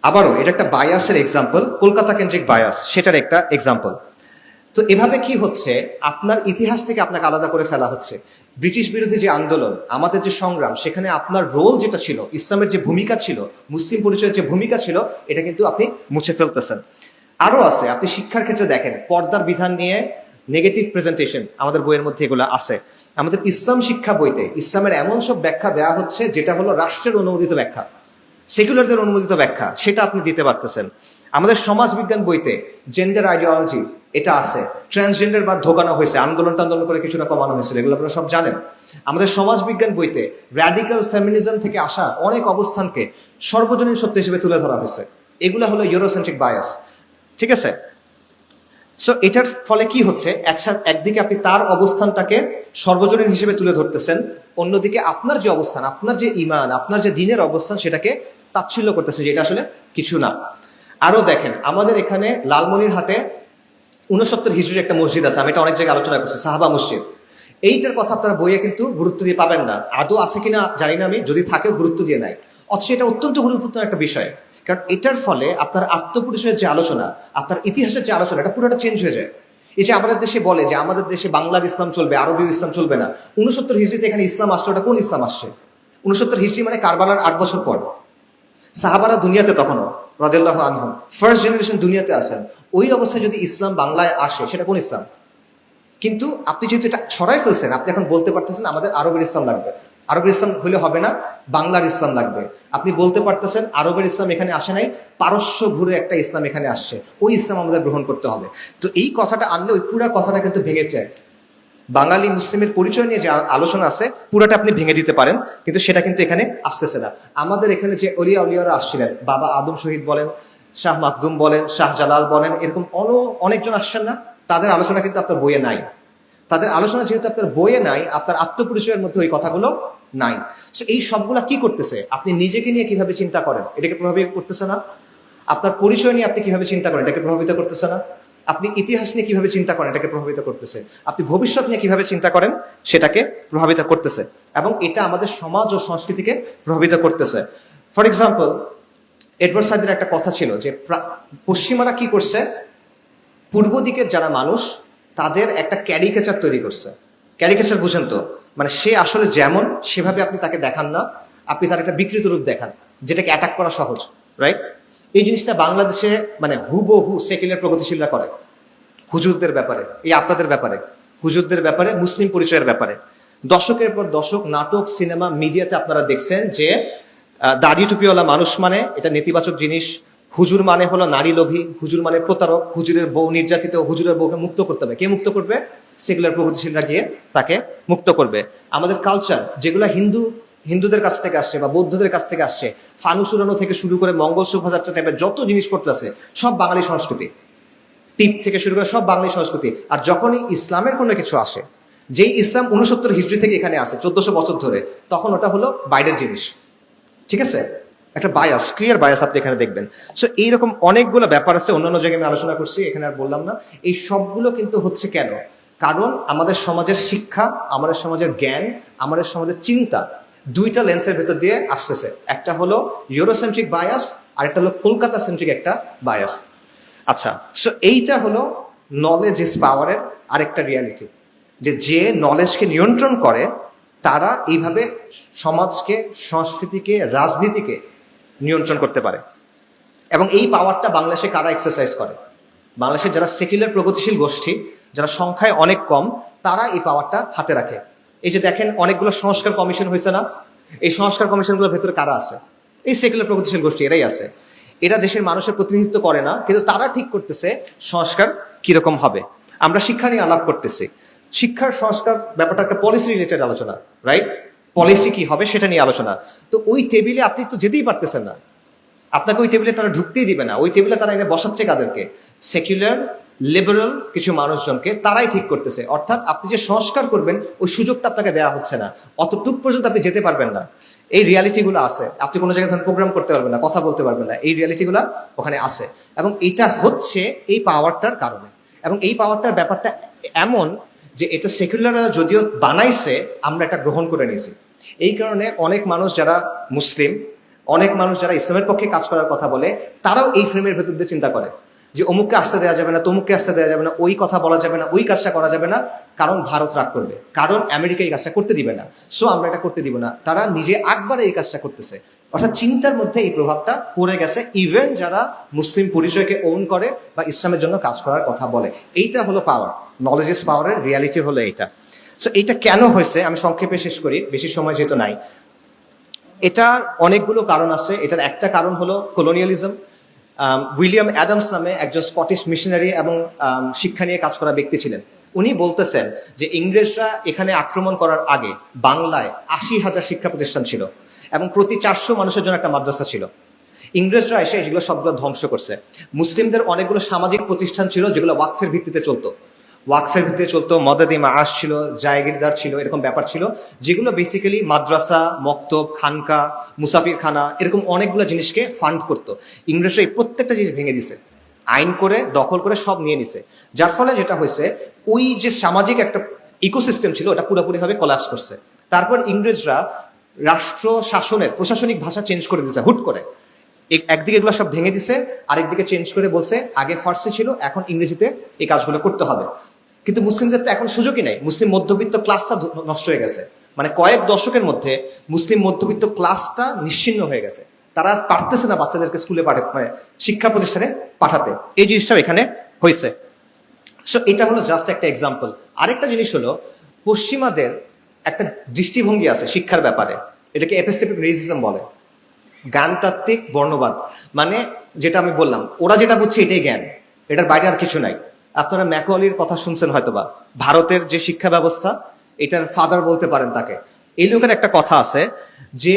আবারও এটা একটা বায়াসের এক্সাম্পল, কলকাতা কেন্দ্রিক বায়াস, সেটার একটা এক্সাম্পল। তো এভাবে কি হচ্ছে, আপনার ইতিহাস থেকে আপনাকে আলাদা করে ফেলা হচ্ছে। ব্রিটিশ বিরোধী যে আন্দোলন, আমাদের যে সংগ্রাম, সেখানে আপনার রোল যেটা ছিল, ইসলামের যে ভূমিকা ছিল, মুসলিম পরিচয়ের যে ভূমিকা ছিল, এটা কিন্তু আপনি মুছে ফেলতেছেন। আরো আছে, আপনি শিক্ষার ক্ষেত্রে দেখেন, পর্দার বিধান নিয়ে নেগেটিভ প্রেজেন্টেশন আমাদের বইয়ের মধ্যে এগুলো আছে। আমাদের ইসলাম শিক্ষা বইতে ইসলামের এমন সব ব্যাখ্যা দেওয়া হচ্ছে যেটা হলো রাষ্ট্রের অনুমোদিত ব্যাখ্যা, সেকুলারদের অনুমোদিত ব্যাখ্যা, সেটা আপনি দিতে পারতেছেন। আমাদের সমাজ বিজ্ঞান বইতে জেন্ডার আইডিওলজি এটা আছে, ট্রান্সজেন্ডার বা ঢোকানো হয়েছে, আন্দোলন করে কিছুটা কমানো হয়েছিল, এগুলো আপনারা সব জানেন। আমাদের সমাজ বিজ্ঞান বইতে র্যাডিক্যাল ফেমিনিজম থেকে আসা অনেক অবস্থানকে সর্বজনীন সত্য হিসেবে তুলে ধরা হয়েছে। এগুলো হলো ইউরোসেন্ট্রিক বায়াস। ঠিক আছে? সো এটার ফলে কি হচ্ছে, একদিকে আপনি তার অবস্থানটাকে সর্বজনীন হিসেবে তুলে ধরতেছেন, অন্যদিকে আপনার যে অবস্থান, আপনার যে ইমান, আপনার যে দিনের অবস্থান, সেটাকে তাচ্ছিল্য করতেছে, যেটা আসলে কিছু না। আরো দেখেন, আমাদের এখানে লালমনিরহাটে 69 হিজরির একটা মসজিদ আছে, আমি এটা অনেক জায়গায় আলোচনা করছি, সাহাবা মসজিদ। এইটার কথা আপনারা বইয়ে কিন্তু গুরুত্ব দিয়ে পাবেন না। আদৌ আছে কিনা জানি না আমি, যদি থাকেও গুরুত্ব দিয়ে নাই। অথচ এটা অত্যন্ত গুরুত্বপূর্ণ একটা বিষয়, কারণ এটার ফলে আপনার আত্মপরিচয়ের যে আলোচনা, আপনার ইতিহাসের যে আলোচনা, এটা পুরোটা চেঞ্জ হয়ে যায়। এই যে আমাদের দেশে বলে যে আমাদের দেশে বাংলার ইসলাম চলবে, আরবীয় ইসলাম চলবে না, 69 হিজরিতে এখানে ইসলাম আসছে, ওটা কোন ইসলাম আসছে? 69 হিজরি মানে কারবালার 8 বছর পর। সাহাবারা দুনিয়াতে তখনও রাদিয়াল্লাহু আনহুম ফার্স্ট জেনারেশন দুনিয়াতে আছেন, ওই অবস্থায় যদি ইসলাম বাংলায় আসে, সেটা কোন ইসলাম? কিন্তু আপনি যেহেতু এটা সরাই ফেলছেন, আপনি এখন বলতে পারতেছেন আমাদের আরবের ইসলাম লাগবে। আরবের ইসলাম হইলে হবে না, বাংলার ইসলাম লাগবে। আপনি বলতে পারতেছেন আরবের ইসলাম এখানে আসে নাই, পারস্য ঘুরে একটা ইসলাম এখানে আসছে, ওই ইসলাম আমাদের গ্রহণ করতে হবে। তো এই কথাটা আনলে ওই পুরো কথাটা কিন্তু ভেঙে যায়। বাঙালি মুসলিমের পরিচয় নিয়ে যে আলোচনা আছে পুরাটা আপনি ভেঙে দিতে পারেন, কিন্তু সেটা কিন্তু এখানে আসতেছে না। আমাদের এখানে যে অলিয়া উলিয়ারা আসছিলেন, বাবা আদম শহীদ বলেন, শাহ মাকদুম বলেন, শাহ জালাল বলেন, এরকম অনেকজন আসছেন না, তাদের আলোচনা কিন্তু আপনার বইয়ে নাই। তাদের আলোচনা যেহেতু আপনার বইয়ে নাই, আপনার আত্মপরিচয়ের মধ্যে ওই কথাগুলো নাই। সো এই সবগুলা কি করতেছে? আপনি নিজেকে নিয়ে কিভাবে চিন্তা করেন এটাকে প্রভাবিত করতেছে না? আপনার পরিচয় নিয়ে আপনি কিভাবে চিন্তা করেন এটাকে প্রভাবিত করতেছে না? আপনি ইতিহাস নিয়ে কিভাবে চিন্তা করেন এটাকে প্রভাবিত করতেছে। আপনি ভবিষ্যৎ নিয়ে কিভাবে চিন্তা করেন সেটাকে প্রভাবিত করতেছে, এবং এটা আমাদের সমাজ ও সংস্কৃতিকে প্রভাবিত করতেছে। ফর এক্সাম্পল, এডওয়ার্ড সাইদের একটা কথা ছিল যে পশ্চিমারা কি করছে, পূর্ব দিকের যারা মানুষ তাদের একটা ক্যারিকেচার তৈরি করছে। ক্যারিকেচার বুঝেন তো, মানে সে আসলে যেমন সেভাবে আপনি তাকে দেখান না, আপনি তার একটা বিকৃত রূপ দেখান যেটাকে অ্যাটাক করা সহজ, রাইট? এই জিনিসটা বাংলাদেশে মানে হুবহু সেকুলার প্রগতিশীলরা করে, হুজুরদের ব্যাপারে, এই আপনাদের ব্যাপারে, হুজুরদের ব্যাপারে, মুসলিম পরিচয়ের ব্যাপারে। দশকের পর দশক নাটক, সিনেমা, মিডিয়াতে আপনারা দেখছেন যে দাড়ি টুপিওয়ালা মানুষ মানে এটা নেতিবাচক জিনিস, হুজুর মানে হলো নারী লোভী, হুজুর মানে প্রতারক, হুজুরের বউ নির্যাতিত, হুজুরের বউকে মুক্ত করতে হবে। কে মুক্ত করবে? সেকুলার প্রগতিশীলরা গিয়ে তাকে মুক্ত করবে। আমাদের কালচার যেগুলো হিন্দুদের কাছ থেকে আসছে বা বৌদ্ধদের কাছ থেকে আসছে, ফানুস উড়ানো থেকে শুরু করে মঙ্গল শোভাযাত্রা টাইপের যত জিনিসপত্র আছে সব বাঙালি সংস্কৃতি, টিপ থেকে শুরু করে সব বাঙালি সংস্কৃতি। আর যখনই ইসলামের কোনো কিছু আসে, যেই ইসলাম 69 হিজরি থেকে এখানে আসে 1400 বছর ধরে, তখন ওটা হলো বাইরের জিনিস। ঠিক আছে? একটা বায়াস, ক্লিয়ার বায়াস আপনি এখানে দেখবেন। সো এইরকম অনেকগুলো ব্যাপার আছে, অন্যান্য জায়গায় আমি আলোচনা করছি, এখানে আর বললাম না। এই সবগুলো কিন্তু হচ্ছে কেন? কারণ আমাদের সমাজের শিক্ষা, আমাদের সমাজের জ্ঞান, আমাদের সমাজের চিন্তা দুইটা লেন্সের ভেতর দিয়ে আসতেছে। একটা হলো ইউরোসেন্ট্রিক বায়াস, আর একটা হলো কলকাতা সেন্ট্রিক একটা বায়াস। আচ্ছা, সো এইটা হলো নলেজ ইজ পাওয়ারের আরেকটা রিয়ালিটি, যে নলেজকে নিয়ন্ত্রণ করে তারা এইভাবে সমাজকে, সংস্কৃতিকে, রাজনীতিকে নিয়ন্ত্রণ করতে পারে। এবং এই পাওয়ারটা বাংলাদেশে কারা এক্সারসাইজ করে? বাংলাদেশের যারা সেকুলার প্রগতিশীল গোষ্ঠী, যারা সংখ্যায় অনেক কম, তারা এই পাওয়ারটা হাতে রাখে। এই যে দেখেন অনেকগুলো সংস্কার কমিশন হয়েছে না, এই সংস্কার কমিশনগুলোর ভেতরে কারা আছে? এই সেকুলার প্রগতিশীল গোষ্ঠী, এরাই আছে। এরা দেশের মানুষের প্রতিনিধিত্ব করে না, কিন্তু তারা ঠিক করতেছে সংস্কার কিরকম হবে। আমরা শিক্ষা নিয়ে আলাপ করতেছি, শিক্ষার সংস্কার ব্যাপারটা একটা পলিসি রিলেটেড আলোচনা, রাইট? পলিসি কি হবে সেটা নিয়ে আলোচনা। তো ওই টেবিলে আপনি তো যেতেই পারতেছেন না, আপনাকে ওই টেবিলে তারা ঢুকতেই দিবে না। ওই টেবিলে তারা এনে বসাচ্ছে কাদেরকে? সেকুলার লিবারাল কিছু মানুষজনকে, তারাই ঠিক করতেছে। অর্থাৎ আপনি যে সংস্কার করবেন ওই সুযোগটা আপনাকে দেওয়া হচ্ছে না, অতটুক পর্যন্ত আপনি যেতে পারবেন না। এই রিয়ালিটিগুলো আছে, আপনি কোনো জায়গায় ধরুন প্রোগ্রাম করতে পারবেন না, কথা বলতে পারবেন না, এই রিয়ালিটিগুলো ওখানে আছে। এবং এটা হচ্ছে এই পাওয়ারটার কারণে। এবং এই পাওয়ারটার ব্যাপারটা এমন যে এটা সেকুলাররা যদিও বানাইছে, আমরা এটা গ্রহণ করে নিয়েছি। এই কারণে অনেক মানুষ যারা মুসলিম, অনেক মানুষ যারা ইসলামের পক্ষে কাজ করার কথা বলে, তারাও এই ফ্রেমের ভেতর দিয়ে চিন্তা করে যে অমুককে আসতে দেওয়া যাবে না, তমুককে আসতে দেওয়া যাবে না, ওই কথা বলা যাবে না, ওই কাজটা করা যাবে না, কারণ ভারত রাগ করবে, কারণ আমেরিকা এই কাজটা করতে দিবে না, সো আমরা এটা করতে দিব না। তারা নিজে একবারে এই কাজটা করতেছে। অর্থাৎ চিন্তার মধ্যে এই প্রভাবটা পড়ে গেছে, ইভেন যারা মুসলিম পরিচয়কে ওন করে বা ইসলামের জন্য কাজ করার কথা বলে। এইটা হলো পাওয়ার, নলেজ ইজ পাওয়ারের রিয়ালিটি হলো এইটা। সো এইটা কেন হয়েছে আমি সংক্ষেপে শেষ করি, বেশি সময় যেহেতু নাই। এটার অনেকগুলো কারণ আছে। এটার একটা কারণ হলো কলোনিয়ালিজম। উইলিয়াম অ্যাডামস নামে একজন স্কটিশ মিশনারি এবং শিক্ষা নিয়ে কাজ করা ব্যক্তি ছিলেন। উনি বলতেছেন যে ইংরেজরা এখানে আক্রমণ করার আগে বাংলায় 80,000 শিক্ষা প্রতিষ্ঠান ছিল এবং প্রতি 400 মানুষের জন্য একটা মাদ্রাসা ছিল। ইংরেজরা এসে এগুলো সবগুলো ধ্বংস করছে। মুসলিমদের অনেকগুলো সামাজিক প্রতিষ্ঠান ছিল যেগুলো ওয়াকফের ভিত্তিতে চলতো, ওয়াকফের ভিত্তিতে চলতো, মদদি মাআশ ছিল, জায়গিরদার ছিল, এরকম ব্যাপার ছিল, যেগুলো বেসিক্যালি মাদ্রাসা, মক্তব, খানকা, মুসাফির খানা, এরকম অনেকগুলো জিনিসকে ফান্ড করতো। ইংরেজরা এই প্রত্যেকটা জিনিস ভেঙে দিছে, আইন করে, দখল করে সব নিয়ে নিছে। যার ফলে যেটা হয়েছে, ওই যে সামাজিক একটা ইকোসিস্টেম ছিল ওটা পুরোপুরিভাবে কোলাপস করছে। তারপর ইংরেজরা রাষ্ট্র শাসনের প্রশাসনিক ভাষা চেঞ্জ করে দিছে হুট করে। একদিকে এগুলো সব ভেঙে দিছে, আরেকদিকে চেঞ্জ করে বলছে আগে ফার্সি ছিল, এখন ইংরেজিতে এই কাজগুলো করতে হবে। কিন্তু মুসলিমদের তো এখন সুযোগই নাই, মুসলিম মধ্যবিত্ত ক্লাসটা নষ্ট হয়ে গেছে। মানে কয়েক দশকের মধ্যে মুসলিম মধ্যবিত্ত ক্লাসটা নিশ্চিহ্ন হয়ে গেছে। তারা আর পারতেছে না বাচ্চাদেরকে স্কুলে পাঠাতে, মানে শিক্ষা প্রতিষ্ঠানে পাঠাতে। এই জিনিসটাও এখানে হয়েছে। সো এটা হলো জাস্ট একটা এক্সাম্পল। আরেকটা জিনিস হলো, পশ্চিমাদের একটা দৃষ্টিভঙ্গি আছে শিক্ষার ব্যাপারে, এটাকে এপিস্টেমিক রেসিজম বলে, জ্ঞানতাত্ত্বিক বর্ণবাদ। মানে যেটা আমি বললাম, ওরা যেটা বুঝছে এটাই জ্ঞান, এটার বাইরে আর কিছু নাই। আপনারা ম্যাকওয়ালির কথা শুনছেন হয়তোবা, ভারতের যে শিক্ষা ব্যবস্থা, এটার ফাদার বলতে পারেন তাকে। এই লোকের একটা কথা আছে যে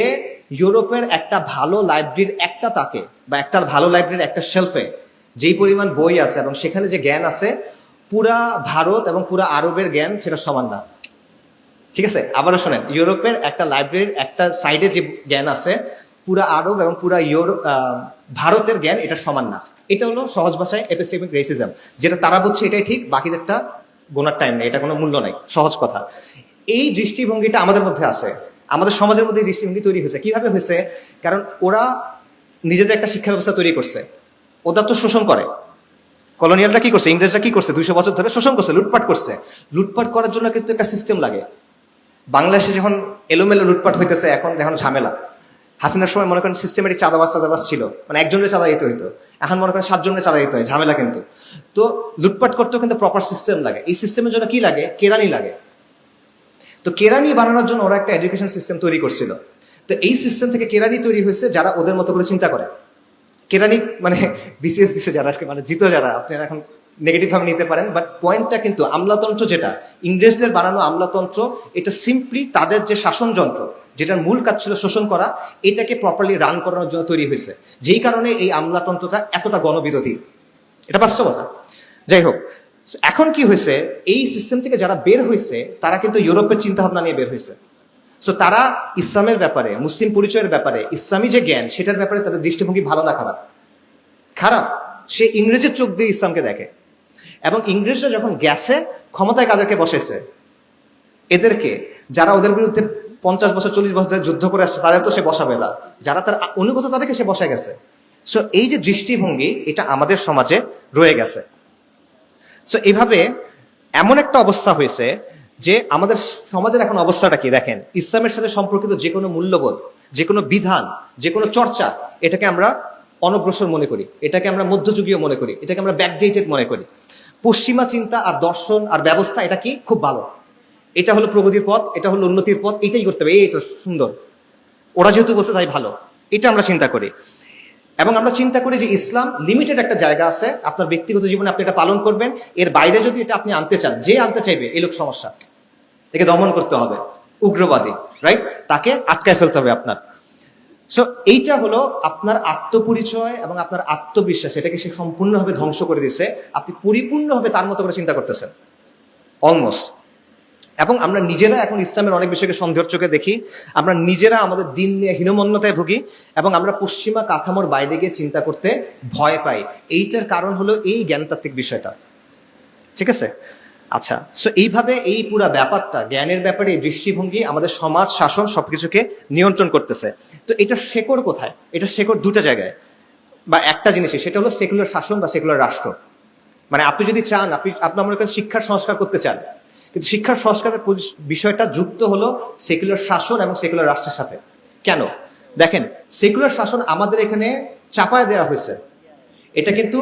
ইউরোপের একটা ভালো লাইব্রেরির একটা তাকে বা একটা ভালো লাইব্রেরির একটা শেলফে যেই পরিমাণ বই আছে এবং সেখানে যে জ্ঞান আছে, পুরা ভারত এবং পুরা আরবের জ্ঞান সেটা সমান না। ঠিক আছে, আবারও শোনেন, ইউরোপের একটা লাইব্রেরির একটা সাইডে যে জ্ঞান আছে, পুরা আরব এবং পুরা ভারতের জ্ঞান এটা সমান না। এটা হলো সহজ ভাষায় এপিস্টেমিক রেসিজম, যেটা তারা বুঝছে এটাই ঠিক, বাকিদেরটা গোনার টাইম নেই, এটা কোনো মূল্য নাই, সহজ কথা। এই দৃষ্টিভঙ্গিটা আমাদের মধ্যে আছে, আমাদের সমাজের মধ্যে এই দৃষ্টিভঙ্গি তৈরি হয়েছে। কিভাবে হয়েছে? কারণ ওরা নিজেদের একটা শিক্ষা ব্যবস্থা তৈরি করছে, ওরা তো শোষণ করে। কলোনিয়ালরা কি করছে, ইংরেজরা কি করছে, 200 বছর ধরে শোষণ করছে, লুটপাট করছে। লুটপাট করার জন্য কিন্তু একটা সিস্টেম লাগে। বাংলাদেশে যখন এলোমেলো লুটপাট হইতেছে, এখন যখন ঝামেলা, হাসিনার সময় মনে করেন সিস্টেমেটিক চাঁদাবাজ ছিল, মানে একজনের চাঁদা দিতে হইতো, এখন মনে করেন 7 জনের চাঁদা দিতে হয়, ঝামেলা কিন্তু। তো লুটপাট করতেও কিন্তু প্রপার সিস্টেম লাগে। এই সিস্টেমের জন্য কি লাগে? কেরানি লাগে। তো কেরানি বানানোর জন্য ওরা একটা এডুকেশন সিস্টেম তৈরি করছিল। তো এই সিস্টেম থেকে কেরানি তৈরি হয়েছে যারা ওদের মতো করে চিন্তা করে। কেরানি মানে বিসিএস দিছে যারা, মানে জিতো যারা, আপনারা এখন নেগেটিভ ভাবে নিতে পারেন, বাট পয়েন্টটা কিন্তু আমলাতন্ত্র, যেটা ইংরেজদের বানানো আমলাতন্ত্র, এটা সিম্পলি তাদের যে শাসন যন্ত্র, যেটার মূল কাজ ছিল শোষণ করা, এটাকে প্রপারলি রান করানোর জন্য তৈরি হয়েছে। যেই কারণে এই আমলাতন্ত্রটা এতটা গণবিরোধী, এটা বাস্তবতা। যাই হোক, এখন কি হয়েছে, এই সিস্টেম থেকে যারা বের হয়েছে তারা কিন্তু ইউরোপের চিন্তা ভাবনা নিয়ে বের হয়েছে। সো তারা ইসলামের ব্যাপারে, মুসলিম পরিচয়ের ব্যাপারে, ইসলামী যে জ্ঞান সেটার ব্যাপারে তাদের দৃষ্টিভঙ্গি ভালো না খারাপ? খারাপ। সে ইংরেজের চোখ দিয়ে ইসলামকে দেখে। এবং ইংরেজরা যখন গেছে, ক্ষমতায় কাদেরকে বসেছে? এদেরকে, যারা ওদের বিরুদ্ধে 50 বছর 40 বছর ধরে যুদ্ধ করে আসছে, তাদের তো সে বসাবে না। যারা তার অনুগত, তাদেরকে সে বসে গেছে। সো এই যে দৃষ্টিভঙ্গি, এটা আমাদের সমাজে রয়ে গেছে। সো এইভাবে এমন একটা অবস্থা হয়েছে যে আমাদের সমাজের এখন অবস্থাটা কি দেখেন, ইসলামের সাথে সম্পর্কিত যে কোনো মূল্যবোধ, যে কোনো বিধান, যে কোনো চর্চা, এটাকে আমরা অনগ্রসর মনে করি, এটাকে আমরা মধ্যযুগীয় মনে করি, এটাকে আমরা ব্যাকডেটেড মনে করি। পশ্চিমা চিন্তা আর দর্শন আর ব্যবস্থা, এটা কি খুব ভালো, এটা হলো প্রগতির পথ, এটা হলো উন্নতির পথ, এটাই করতে হবে, এই তো সুন্দর, ওরা যেহেতু বলছে তাই ভালো, এটা আমরা চিন্তা করি। এবং আমরা চিন্তা করি যে ইসলাম লিমিটেড একটা জায়গা আছে, আপনার ব্যক্তিগত জীবনে আপনি এটা পালন করবেন, এর বাইরে যদি এটা আপনি আনতে চান, যে আনতে চাইবে এই লোক সমস্যা, একে দমন করতে হবে, উগ্রবাদী, রাইট, তাকে আটকায় ফেলতে হবে আপনার। সো এইটা হলো আপনার আত্মপরিচয় এবং আপনার আত্মবিশ্বাস, এটাকে সে সম্পূর্ণভাবে ধ্বংস করে দিচ্ছে। আপনি পরিপূর্ণভাবে তার মতো করে চিন্তা করতেছেন অলমোস্ট। এবং আমরা নিজেরা এখন ইসলামের অনেক বিষয়কে সন্দেহের চোখে দেখি, আমরা নিজেরা আমাদের দিন নিয়ে হীনমন্যতায় ভুগি, এবং আমরা পশ্চিমা কাঠামোর বাইরে গিয়ে চিন্তা করতে ভয় পাই। এইটার কারণ হলো এই জ্ঞানতাত্ত্বিক বিষয়টা। ঠিক আছে, আচ্ছা। সো এইভাবে এই পুরা ব্যাপারটা, জ্ঞানের ব্যাপারে এই দৃষ্টিভঙ্গি আমাদের সমাজ, শাসন সবকিছুকে নিয়ন্ত্রণ করতেছে। তো এটা শেকড় কোথায়? এটা শেকড় দুটো জায়গায় বা একটা জিনিসই, সেটা হলো সেকুলার শাসন বা সেকুলার রাষ্ট্র। মানে আপনি যদি চান, আপনার মনে করেন শিক্ষার সংস্কার করতে চান, কিন্তু শিক্ষার সংস্কারের বিষয়টা যুক্ত হলো সেকুলার শাসন এবং সেকুলার রাষ্ট্রের সাথে। কেন? দেখেন, সেকুলার শাসন আমাদের এখানে চাপায় দেওয়া হয়েছে, এটা কিন্তু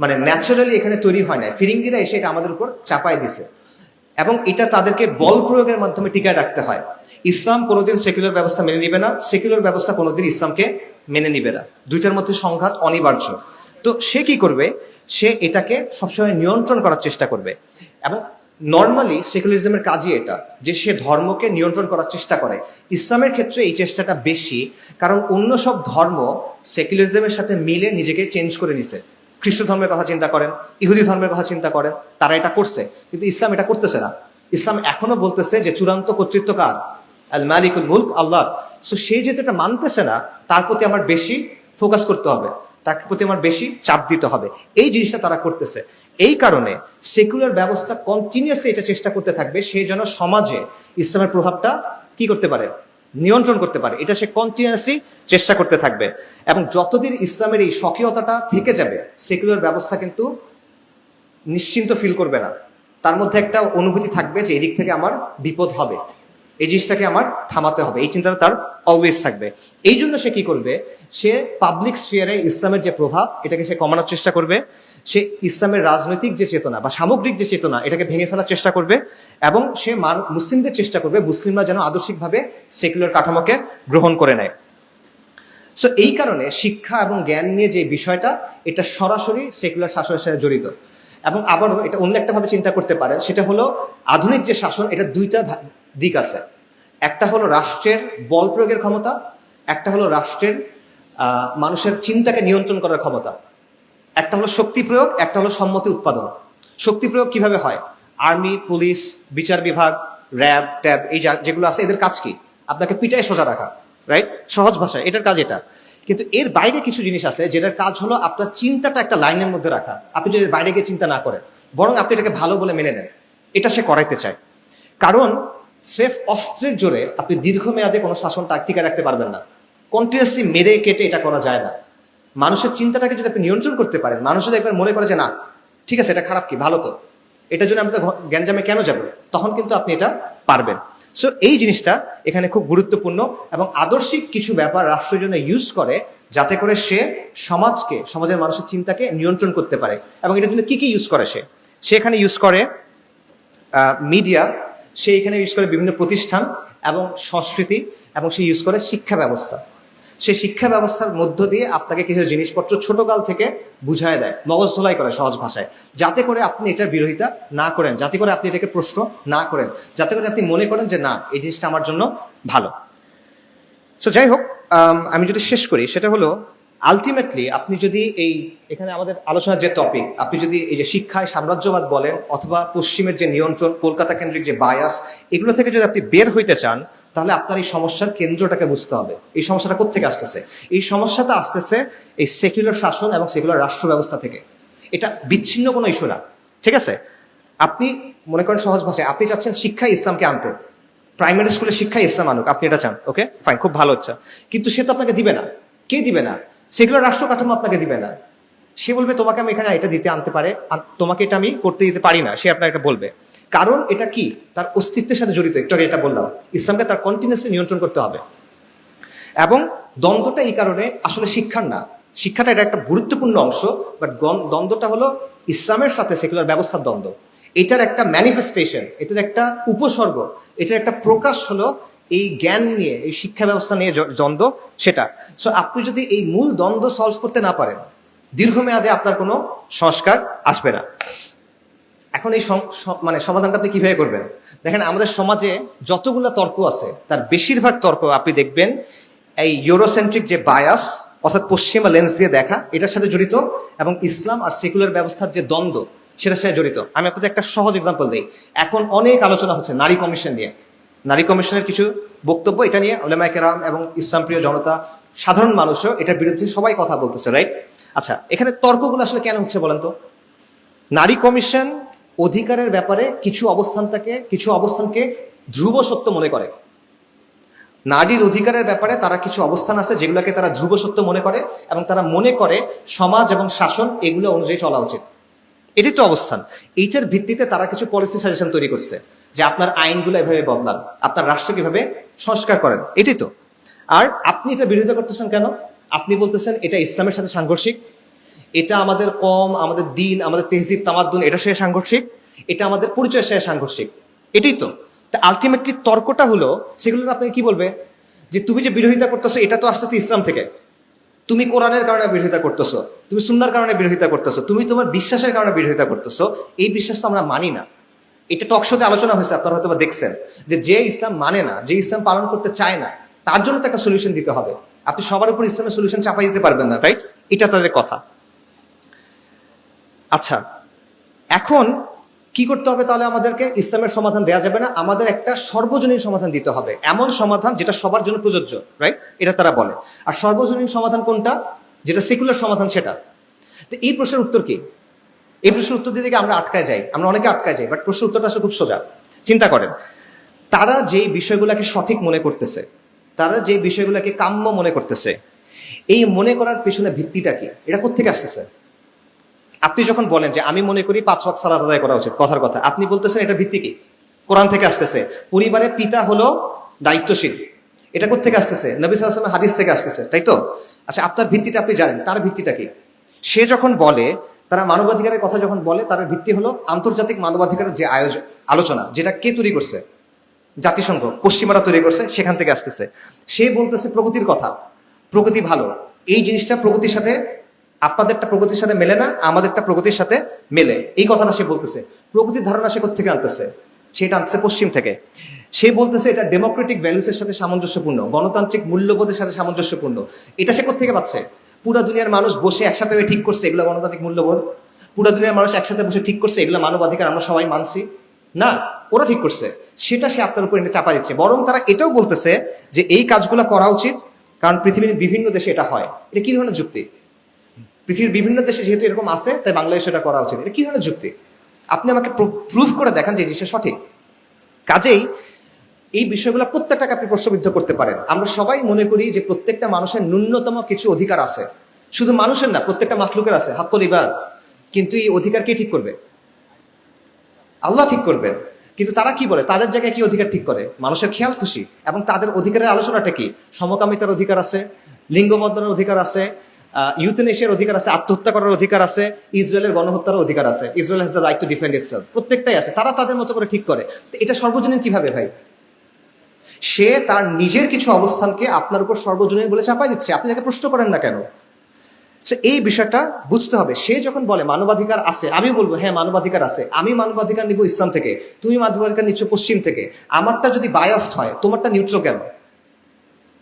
মানে ন্যাচারালি এখানে তৈরি হয় না, ফিরিঙ্গিরা এসে এটা আমাদের উপর চাপায় দিছে, এবং এটা তাদেরকে বল প্রয়োগের মাধ্যমে টিকায় রাখতে হয়। ইসলাম কোনোদিন সেকুলার ব্যবস্থা মেনে নিবে না, সেকুলার ব্যবস্থা কোনোদিন ইসলামকে মেনে নিবে না, দুইটার মধ্যে সংঘাত অনিবার্য। তো সে কি করবে? সে এটাকে সবসময় নিয়ন্ত্রণ করার চেষ্টা করবে। এবং নর্মালি সেকুলারিজমের কাজই এটা, যে সে ধর্মকে নিয়ন্ত্রণ করার চেষ্টা করে। ইসলামের ক্ষেত্রে এই চেষ্টাটা বেশি, কারণ অন্য সব ধর্ম সেকুলারিজমের সাথে মিলে নিজেকে চেঞ্জ করে নিছে। খ্রিস্ট ধর্মের কথা চিন্তা করেন, ইহুদি ধর্মের কথা চিন্তা করেন, তারা এটা করছে, কিন্তু ইসলাম এটা করতেছে না। ইসলাম এখনো বলতেছে যে চূড়ান্ত কর্তৃত্ব কার? আল মালিকুল মুলক, আল্লাহ। সো সে যেহেতু এটা মানতেছে না, তার প্রতি আমার বেশি ফোকাস করতে হবে, তার প্রতি আমার বেশি চাপ দিতে হবে, এই জিনিসটা তারা করতেছে। এই কারণে সেকুলার ব্যবস্থা কন্টিনিউয়াসলি এটা চেষ্টা করতে থাকবে সে যেন সমাজে ইসলামের প্রভাবটা কি করতে পারে, নিয়ন্ত্রণ করতে পারে। এটা সে কন্টিনিউয়াসলি চেষ্টা করতে থাকবে, এবং যতদিন ইসলামের এই স্বকীয়তাটা থেকে যাবে, সেকুলার ব্যবস্থা কিন্তু নিশ্চিন্ত ফিল করবে না, তার মধ্যে একটা অনুভূতি থাকবে যে এদিক থেকে আমার বিপদ হবে। এই জিনিসটাকে আমার থামাতে হবে, এই চিন্তাটা তার অলওয়েজ থাকবে। এই জন্য সে কি করবে, সে পাবলিক স্ফিয়ারে ইসলামের যে প্রভাব এটাকে সে কমানোর চেষ্টা করবে, সে ইসলামের রাজনৈতিক যে চেতনা বা সামগ্রিক যে চেতনা এটাকে ভেঙে ফেলার চেষ্টা করবে, এবং সে মুসলিমদের চেষ্টা করবে মুসলিমরা যেন আদর্শিকভাবে সেকুলার কাঠামোকে গ্রহণ করে নেয়। সো এই কারণে শিক্ষা এবং জ্ঞান নিয়ে যে বিষয়টা, এটা সরাসরি সেকুলার শাসনের সাথে জড়িত। এবং আবারও এটা অন্য একটা ভাবে চিন্তা করতে পারে, সেটা হলো আধুনিক যে শাসন, এটা দুইটা দিক আছে। একটা হলো রাষ্ট্রের বল প্রয়োগের ক্ষমতা, একটা হলো রাষ্ট্রের মানুষের চিন্তাকে নিয়ন্ত্রণ করার ক্ষমতা। একটা হলো শক্তি প্রয়োগ, একটা হলো সম্মতি উৎপাদন। শক্তি প্রয়োগ কিভাবে হয়? আর্মি, পুলিশ, বিচার বিভাগ, র্যাব, ট্যাব, এই যেগুলো আছে, এদের কাজ কি? আপনাকে পিটায় সোজা রাখা, রাইট? সহজ ভাষায় এটার কাজ এটা। কিন্তু এর বাইরে কিছু জিনিস আছে যেটার কাজ হলো আপনার চিন্তাটা একটা লাইনের মধ্যে রাখা। আপনি যদি বাইরে গিয়ে চিন্তা না করেন, বরং আপনি এটাকে ভালো বলে মেনে নেন, এটা সে করাইতে চায়। কারণ স্রেফ অস্ত্রের জোরে আপনি দীর্ঘমেয়াদে কোনো শাসন টিকে রাখতে পারবেন না। কন্টিনিউয়াসলি মেরে কেটে এটা করা যায় না। মানুষের চিন্তাটাকে যদি আপনি নিয়ন্ত্রণ করতে পারেন, মানুষ যদি একবার মনে করে যে না ঠিক আছে, এটা খারাপ কি, ভালো তো, এটার জন্য আমরা গ্যাঞ্জামে কেন যাব, তখন কিন্তু আপনি এটা পারবেন। সো এই জিনিসটা এখানে খুব গুরুত্বপূর্ণ, এবং আদর্শিক কিছু ব্যাপার রাষ্ট্রের জন্য ইউজ করে যাতে করে সে সমাজকে, সমাজের মানুষের চিন্তাকে নিয়ন্ত্রণ করতে পারে। এবং এটার জন্য কি কি ইউজ করে, সে এখানে ইউজ করে মিডিয়া, সে এখানে ইউজ করে বিভিন্ন প্রতিষ্ঠান এবং সংস্কৃতি, এবং সে ইউজ করে শিক্ষা ব্যবস্থা। সে শিক্ষা ব্যবস্থার মধ্য দিয়ে আপনাকে কিছু জিনিসপত্র ছোটকাল থেকে বুঝায় দেয়, মগজ ধোলাই করে সহজ ভাষায়, যাতে করে আপনি এটার বিরোধিতা না করেন, যাতে করে আপনি এটাকে প্রশ্ন না করেন, যাতে করে আপনি মনে করেন যে না, এই জিনিসটা আমার জন্য ভালো। সো যাই হোক, আমি যদি শেষ করি, সেটা হলো আলটিমেটলি আপনি যদি এখানে আমাদের আলোচনার যে টপিক, আপনি যদি এই যে শিক্ষায় সাম্রাজ্যবাদ বলেন অথবা পশ্চিমের যে নিয়ন্ত্রণ, কলকাতা কেন্দ্রিক যে বায়াস, এগুলো থেকে যদি আপনি বের হইতে চান, তাহলে আপনার এই সমস্যার কেন্দ্রটাকে বুঝতে হবে। এই সমস্যাটা কোত্থেকে আসতেছে? এই সমস্যাটা আসতেছে এই সেকুলার শাসন এবং সেকুলার রাষ্ট্র ব্যবস্থা থেকে। এটা বিচ্ছিন্ন কোনো ইস্যু না, ঠিক আছে? আপনি মনে করেন সহজ ভাষায়, আপনি চাচ্ছেন শিক্ষায় ইসলামকে আনতে, প্রাইমারি স্কুলে শিক্ষায় ইসলাম আনুক, আপনি এটা চান, ওকে ফাইন, খুব ভালো হচ্ছে। কিন্তু সে তো আপনাকে দিবে না। কে দিবে না? সেগুলো রাষ্ট্র কাঠামো আপনাকে দিবে না। সে বলবে তোমাকে আমি এখানে এটা দিতে আনতে পারে, তোমাকে এটা আমি করতে দিতে পারি না, সে আপনাকে এটা বলবে। কারণ এটা কি, তার অস্তিত্বের সাথে জড়িত। একটু আগে যেটা বললাম, ইসলামকে তার কন্টিনিউয়াসলি নিয়ন্ত্রণ করতে হবে। এবং দ্বন্দ্বটা এই কারণে আসলে শিক্ষার না, শিক্ষাটা এটা একটা গুরুত্বপূর্ণ অংশ, বাট দ্বন্দ্বটা হলো ইসলামের সাথে সেকুলার ব্যবস্থার দ্বন্দ্ব। এটার একটা ম্যানিফেস্টেশন, এটার একটা উপসর্গ, এটার একটা প্রকাশ হলো এই জ্ঞান নিয়ে, এই শিক্ষা ব্যবস্থা নিয়ে দ্বন্দ্ব, সেটা। সো আপনি যদি এই মূল দ্বন্দ্ব সলভ করতে না পারেন, দীর্ঘমেয়াদে আপনার কোনো সংস্কার আসবে না। এখন এই মানে সমাধানটা আপনি কিভাবে করবেন? দেখেন, আমাদের সমাজে যতগুলো তর্ক আছে, তার বেশিরভাগ তর্ক আপনি দেখবেন এই ইউরোসেন্ট্রিক যে বায়াস, অর্থাৎ পশ্চিমা লেন্স দিয়ে দেখা, এটার সাথে জড়িত, এবং ইসলাম আর সেকুলার ব্যবস্থার যে দ্বন্দ্ব, সেটার সাথে জড়িত। আমি আপনাদের একটা সহজ এক্সাম্পল দিই। এখন অনেক আলোচনা হচ্ছে নারী কমিশন নিয়ে। নারী কমিশনের কিছু বক্তব্য, এটা নিয়ে উলামায়ে কেরাম এবং ইসলামপ্রিয় জনতা, সাধারণ মানুষও এটার বিরুদ্ধে সবাই কথা বলতেছে, রাইট? আচ্ছা, এখানে তর্কগুলো আসলে কেন হচ্ছে বলেন তো? নারী কমিশন অধিকারের ব্যাপারে কিছু অবস্থানকে ধ্রুব সত্য মনে করে। নারীর অধিকারের ব্যাপারে তারা কিছু অবস্থান আছে যেগুলোকে তারা ধ্রুব সত্য মনে করে, এবং তারা মনে করে সমাজ এবং শাসন এগুলো অনুযায়ী চলা উচিত। এটাই তো অবস্থান। এইটার ভিত্তিতে তারা কিছু পলিসি সাজেশন তৈরি করছে, যে আপনার আইনগুলো এভাবে বদলান, আপনার রাষ্ট্র কিভাবে সংস্কার করেন, এটাই তো। আর আপনি এটা বিরোধিতা করতেছেন কেন? আপনি বলতেছেন এটা ইসলামের সাথে সাংঘর্ষিক, এটা আমাদের আমাদের দিন, আমাদের তেহজিব তামাদ্দুন, এটা সাথে সাংঘর্ষিক, এটা আমাদের পরিচয়ের সাথে সাংঘর্ষিক, এটাই তো। তা আলটিমেটলি তর্কটা হলো, সেগুলো আপনাকে কি বলবে, যে তুমি যে বিরোধিতা করতেছো এটা তো আসতেছে ইসলাম থেকে, তুমি কোরআনের কারণে বিরোধিতা করতেছো, তুমি সুন্নাহর কারণে বিরোধিতা করতেছো, তুমি তোমার বিশ্বাসের কারণে বিরোধিতা করতেছো। এই বিশ্বাস তো আমরা মানি না। এটা টক শোতে আলোচনা হয়েছে, আপনারা হয়তো দেখছেন, যে ইসলাম মানে না, যে ইসলাম পালন করতে চায় না, তার জন্য তো একটা সলিউশন দিতে হবে। আপনি সবার উপর ইসলামের সলিউশন চাপাই দিতে পারবেন না, রাইট? এটা তাদের কথা। আচ্ছা, এখন কি করতে হবে তাহলে? আমাদেরকে ইসলামের সমাধান দেওয়া যাবে না, আমাদের একটা সর্বজনীন সমাধান দিতে হবে, এমন সমাধান যেটা সবার জন্য প্রযোজ্য, রাইট? এটা তারা বলে। আর সর্বজনীন সমাধান কোনটা? যেটা সেকুলার সমাধান, সেটা। তো এই প্রশ্নের উত্তর কি? এই প্রশ্নের উত্তর দিতে গিয়ে আমরা আটকায় যাই, আমরা অনেকে আটকায় যাই, বাট প্রশ্নের উত্তরটা আসলে খুব সোজা। চিন্তা করেন, তারা যেই বিষয়গুলোকে সঠিক মনে করতেছে, তারা যে বিষয়গুলোকে কাম্য মনে করতেছে, এই মনে করার পেছনে ভিত্তিটা কি? এটা কোত্থেকে আসতেছে? আপনি যখন বলেন যে আমি মনে করি 5 ওয়াক্ত সালাত আদায় করা উচিত, কথার কথা, আপনি বলতেছেন এটা ভিত্তি কি? কোরআন থেকে আসতেছে। পরিবারের পিতা হলো দায়িত্বশীল, এটা কোত্থেকে আসতেছে? নবী সাল্লাল্লাহু আলাইহি ওয়াসাল্লাম হাদিস থেকে আসতেছে, তাই তো? আচ্ছা, আপনার ভিত্তিটা আপনি জানেন, তার ভিত্তিটা কি? সে যখন বলে, তারা মানবাধিকারের কথা যখন বলে, তার ভিত্তি হলো আন্তর্জাতিক মানবাধিকারের যে আলোচনা, যেটা কে তৈরি করছে? জাতিসংঘ, পশ্চিমারা তৈরি করছে, সেখান থেকে আসতেছে। সে বলতেছে প্রকৃতির কথা, প্রকৃতি ভালো, এই জিনিসটা প্রকৃতির সাথে, আপনাদেরটা প্রকৃতির সাথে মেলে না, আমাদেরটা প্রকৃতির সাথে মেলে, এই কথাটা সে বলতেছে। প্রকৃতির ধারণা সে কোত্থেকে আনতেছে? সেটা আনতেছে পশ্চিম থেকে। সে বলতেছে এটা ডেমোক্রেটিক ভ্যালুসের সাথে সামঞ্জস্যপূর্ণ, গণতান্ত্রিক মূল্যবোধের সাথে সামঞ্জস্যপূর্ণ। এটা সে কোত্থেকে পাচ্ছে? পুরা দুনিয়ার মানুষ বসে একসাথে হয়ে ঠিক করছে এগুলো গণতান্ত্রিক মূল্যবোধ? পুরা দুনিয়ার মানুষ একসাথে বসে ঠিক করছে এগুলো মানবাধিকার, আমরা সবাই মানছি? না, ওরা ঠিক করছে। সেটা সে আপনার উপর এনে চাপা দিচ্ছে। বরং তারা এটাও বলতেছে যে এই কাজগুলো করা উচিত, কারণ পৃথিবীর বিভিন্ন দেশে এটা হয়। এটা কি ধরনের যুক্তি? পৃথিবীর বিভিন্ন দেশে যেহেতু এরকম আছে, তাই বাংলাদেশে এটা করা উচিত, এটা কি ধরনের যুক্তি? আপনি আমাকে প্রুফ করে দেখান যে জিনিসটা সঠিক। কাজেই এই বিষয়গুলো প্রত্যেকটাকে আপনি প্রশ্নবিদ্ধ করতে পারেন। আমরা সবাই মনে করি যে প্রত্যেকটা মানুষের ন্যূনতম কিছু অধিকার আছে, শুধু মানুষের না, প্রত্যেকটা মাখলুকের আছে হাক্কুল ইবাদ। কিন্তু এই অধিকার কে ঠিক করবে? আল্লাহ ঠিক করবেন। কিন্তু তারা কি বলে, তাদের জায়গায় কি অধিকার ঠিক করে? মানুষের খেয়াল খুশি। এবং তাদের অধিকারের আলোচনাটা কি? সমকামিতার অধিকার আছে, লিঙ্গ বদলের অধিকার আছে, ইউথেনেশিয়ার অধিকার আছে, আত্মহত্যা করার অধিকার আছে, ইসরায়েলের গণহত্যার অধিকার আছে। Israel has the right to defend itself. প্রত্যেকটাই আছে, তারা তাদের মতো করে ঠিক করে। তো এটা সর্বজনীন কিভাবে ভাই? সে তার নিজের কিছু অবস্থানকে আপনার উপর সর্বজনীন বলে চাপাই দিচ্ছে, আপনি তাকে প্রশ্ন করেন না কেন? এই বিষয়টা বুঝতে হবে। সে যখন বলে মানবাধিকার আছে, আমি বলবো হ্যাঁ মানবাধিকার আছে, আমি মানবাধিকার নিব ইসলাম থেকে, তুমি মানবাধিকার নিচ্ছ পশ্চিম থেকে। আমারটা যদি বায়াসড হয়, তোমারটা নিউট্রাল কেন?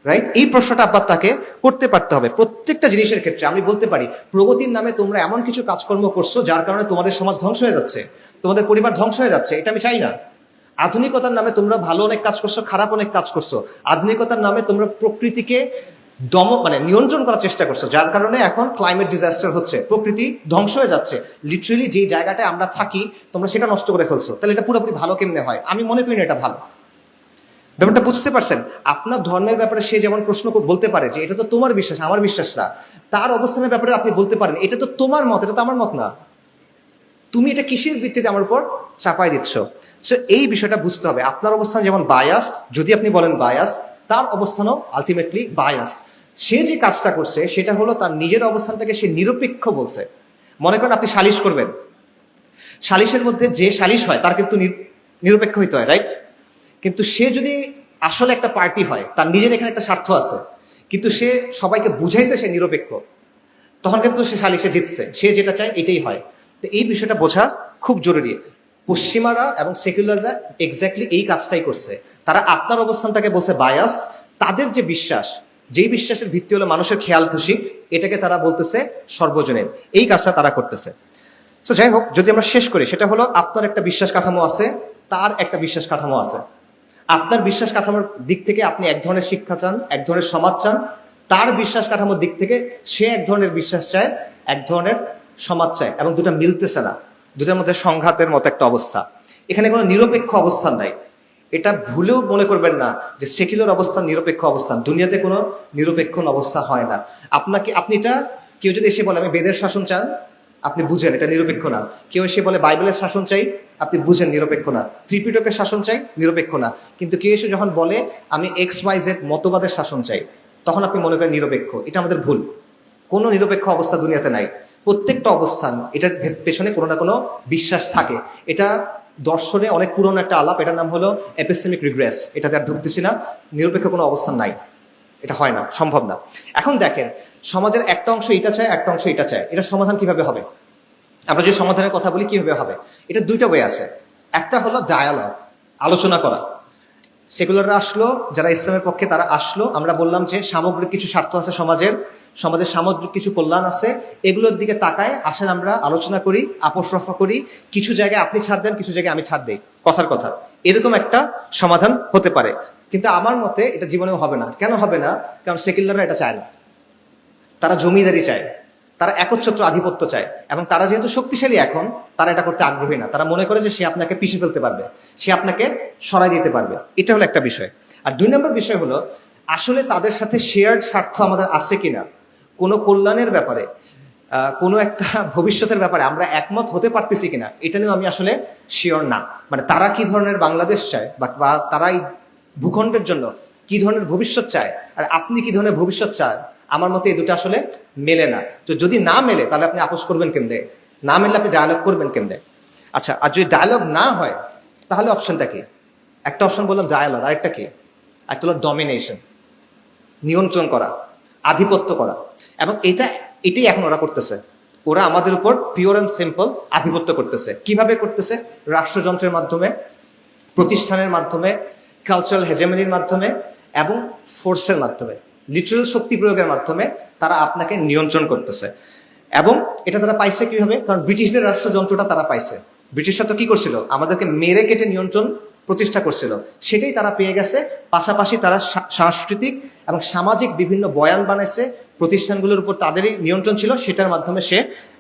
রাইট? এই প্রশ্নটা আবার তাকে করতে পারতে হবে প্রত্যেকটা জিনিসের ক্ষেত্রে। আমি বলতে পারি প্রগতির নামে তোমরা এমন কিছু কাজকর্ম করছো যার কারণে তোমাদের সমাজ ধ্বংস হয়ে যাচ্ছে, তোমাদের পরিবার ধ্বংস হয়ে যাচ্ছে, এটা আমি চাই না। আধুনিকতার নামে তোমরা ভালো অনেক কাজ করছো, খারাপ অনেক কাজ করছো। আধুনিকতার নামে তোমরা প্রকৃতিকে নিয়ন্ত্রণ করার চেষ্টা করছো, যার কারণে এখন ক্লাইমেট ডিজাস্টার হচ্ছে, প্রকৃতি ধ্বংস হয়ে যাচ্ছে। লিটারেলি যে জায়গাটায় আমরা থাকি তোমরা সেটা নষ্ট করে ফেলছো। তাহলে এটা পুরোপুরি ভালো কেমনে হয়? আমি মনে করি না এটা ভালো। ব্যাপারটা বুঝতে পারছেন? আপনার ধর্মের ব্যাপারে সে যেমন প্রশ্ন বলতে পারে যে এটা তো তোমার বিশ্বাস, আমার বিশ্বাস না। তার অবস্থানের ব্যাপারে আপনি বলতে পারেন এটা তো তোমার মত, এটা তো আমার মত না, তুমি এটা কিসের ভিত্তিতে আমার উপর চাপাই দিচ্ছ? সো এই বিষয়টা বুঝতে হবে। আপনার অবস্থান যেমন বায়াসড, যদি আপনি বলেন বায়াসড, তার অবস্থানও আলটিমেটলি বায়াসড। সে যে কাজটা করছে সেটা হলো তার নিজের অবস্থানটাকে সে নিরপেক্ষ বলছে। মনে করেন আপনি সালিশ করবেন, সালিশের মধ্যে যে সালিশ হয় তার কিন্তু নিরপেক্ষ হইতে হয়, রাইট? কিন্তু সে যদি আসলে একটা পার্টি হয়, তার নিজের এখানে একটা স্বার্থ আছে, কিন্তু সে সবাইকে বুঝাইছে সে নিরপেক্ষ, তখন কিন্তু সে সালিশে জিতছে, সে যেটা চায় এটাই হয়। তো এই বিষয়টা বোঝা খুব জরুরি। পশ্চিমারা এবং সেকুলাররা এক্স্যাক্টলি এই কাজটাই করছে। তারা আপনার অবস্থানটাকে বলছে বায়াস, তাদের যে বিশ্বাস, যেই বিশ্বাসের ভিত্তি হলো মানুষের খেয়াল খুশি, এটাকে তারা বলতেছে সর্বজনীন। এই কাজটা তারা করতেছে। তো যাই হোক, যদি আমরা শেষ করি, সেটা হলো আপনার একটা বিশ্বাস কাঠামো আছে, তার একটা বিশ্বাস কাঠামো আছে। আপনার বিশ্বাস কাঠামোর দিক থেকে আপনি এক ধরনের শিক্ষা চান, এক ধরনের সমাজ চান। তার বিশ্বাস কাঠামোর দিক থেকে সে এক ধরনের বিশ্বাস চায়, এক ধরনের সমাজ চায়, এবং দুটা মিলতেছে না, দুটার মধ্যে সংঘাতের মতো একটা অবস্থা। এখানে কোনো নিরপেক্ষ অবস্থান নাই। এটা ভুলেও মনে করবেন না যে সেকুলার অবস্থান নিরপেক্ষ অবস্থান। দুনিয়াতে কোনো নিরপেক্ষ অবস্থা হয় না। আপনি এটা, কেউ যদি এসে বলে আমি বেদের শাসন চান, আপনি বুঝেন এটা নিরপেক্ষ না। কেউ এসে বলে বাইবেলের শাসন চাই, আপনি বুঝেন নিরপেক্ষ না। ত্রিপিটকের শাসন চাই, নিরপেক্ষ না। কিন্তু কেউ এসে যখন বলে আমি XYZ মতবাদের শাসন চাই, তখন আপনি মনে করেন নিরপেক্ষ। এটা আমাদের ভুল। কোনো নিরপেক্ষ অবস্থা দুনিয়াতে নাই। প্রত্যেকটা অবস্থান, এটার পেছনে কোনো না কোনো বিশ্বাস থাকে। এটা দর্শনে অনেক পুরনো একটা আলাপ, এটার নাম হলো এপিস্টেমিক রিগ্রেস। এটাতে আর ঢুকতেছি না। নিরপেক্ষ কোনো অবস্থান নাই, এটা হয় না, সম্ভব না। এখন দেখেন, সমাজের একটা অংশ এটা চায়, একটা অংশ এটা চায়, এটা সমাধান কিভাবে হবে? আমরা যে সমাধানের কথা বলি কিভাবে হবে, এটা দুইটা ওয়ে আছে। একটা হলো ডায়ালগ, আলোচনা করা। সেকুলাররা আসলো, যারা ইসলামের পক্ষে তারা আসলো, আমরা বললাম যে সামগ্রিক কিছু স্বার্থ আছে সমাজের সামগ্রিক কিছু কল্যাণ আছে, এগুলোর দিকে তাকায় আসেন আমরা আলোচনা করি, আপোষ রফা করি। কিছু জায়গায় আপনি ছাড় দেন, কিছু জায়গায় আমি ছাড় দিই, কথার কথা। এরকম একটা সমাধান হতে পারে। কিন্তু আমার মতে এটা জীবনেও হবে না। কেন হবে না? কারণ সেকুলাররা এটা চায় না। তারা জমিদারি চায়, তারা একচ্ছত্র আধিপত্য চায়, এবং তারা যেহেতু শক্তিশালী এখন, তারা এটা করতে আগ্রহী না। তারা মনে করে যে সে আপনাকে পিষে ফেলতে পারবে, সে আপনাকে সরাই দিতে পারবে। এটা হলো একটা বিষয়। আর দুই নম্বর বিষয় হলো, আসলে তাদের সাথে শেয়ার্ড স্বার্থ আমাদের আছে কিনা কোনো কল্যাণের ব্যাপারে। কোনো একটা ভবিষ্যতের ব্যাপারে আমরা একমত হতে পারতেছি কিনা এটা নিয়েও আমি আসলে শিওর না। মানে তারা কি ধরনের বাংলাদেশ চায় বা তারা এই ভূখণ্ডের জন্য কি ধরনের ভবিষ্যৎ চায় আর আপনি কি ধরনের ভবিষ্যৎ চায়, আমার মতে এই দুটো আসলে মেলে না। তো যদি না মেলে তাহলে আপনি আপোষ করবেন কেমনে, না মেলে আপনি ডায়ালগ করবেন কেমনে? আচ্ছা, আর যদি ডায়ালগ না হয় তাহলে অপশনটা কি? একটা অপশন বললাম ডায়ালগ, আরেকটা কি? একটা হলো ডমিনেশন, নিয়ন্ত্রণ করা, আধিপত্য করা। এবং এটাই এখন ওরা করতেছে। ওরা আমাদের উপর পিওর অ্যান্ড সিম্পল আধিপত্য করতেছে। কিভাবে করতেছে? রাষ্ট্রযন্ত্রের মাধ্যমে, প্রতিষ্ঠানের মাধ্যমে, কালচারাল হেজেমনির মাধ্যমে এবং ফোর্সের মাধ্যমে, লিটারাল শক্তি প্রয়োগের মাধ্যমে তারা আপনাকে নিয়ন্ত্রণ করতেছে। এবং এটা তারা পাইছে কিভাবে? কারণ ব্রিটিশদের রাষ্ট্রযন্ত্রটা তারা পাইছে। ব্রিটিশরা তো কি করছিল? আমাদেরকে মেরে কেটে নিয়ন্ত্রণ প্রতিষ্ঠা করছিল, সেটাই তারা পেয়ে গেছে। পাশাপাশি তারা সাংস্কৃতিক এবং সামাজিক বিভিন্ন বয়ান বানাইছে, প্রতিষ্ঠানগুলোর উপর তাদেরই নিয়ন্ত্রণ ছিল, সেটার মাধ্যমে সে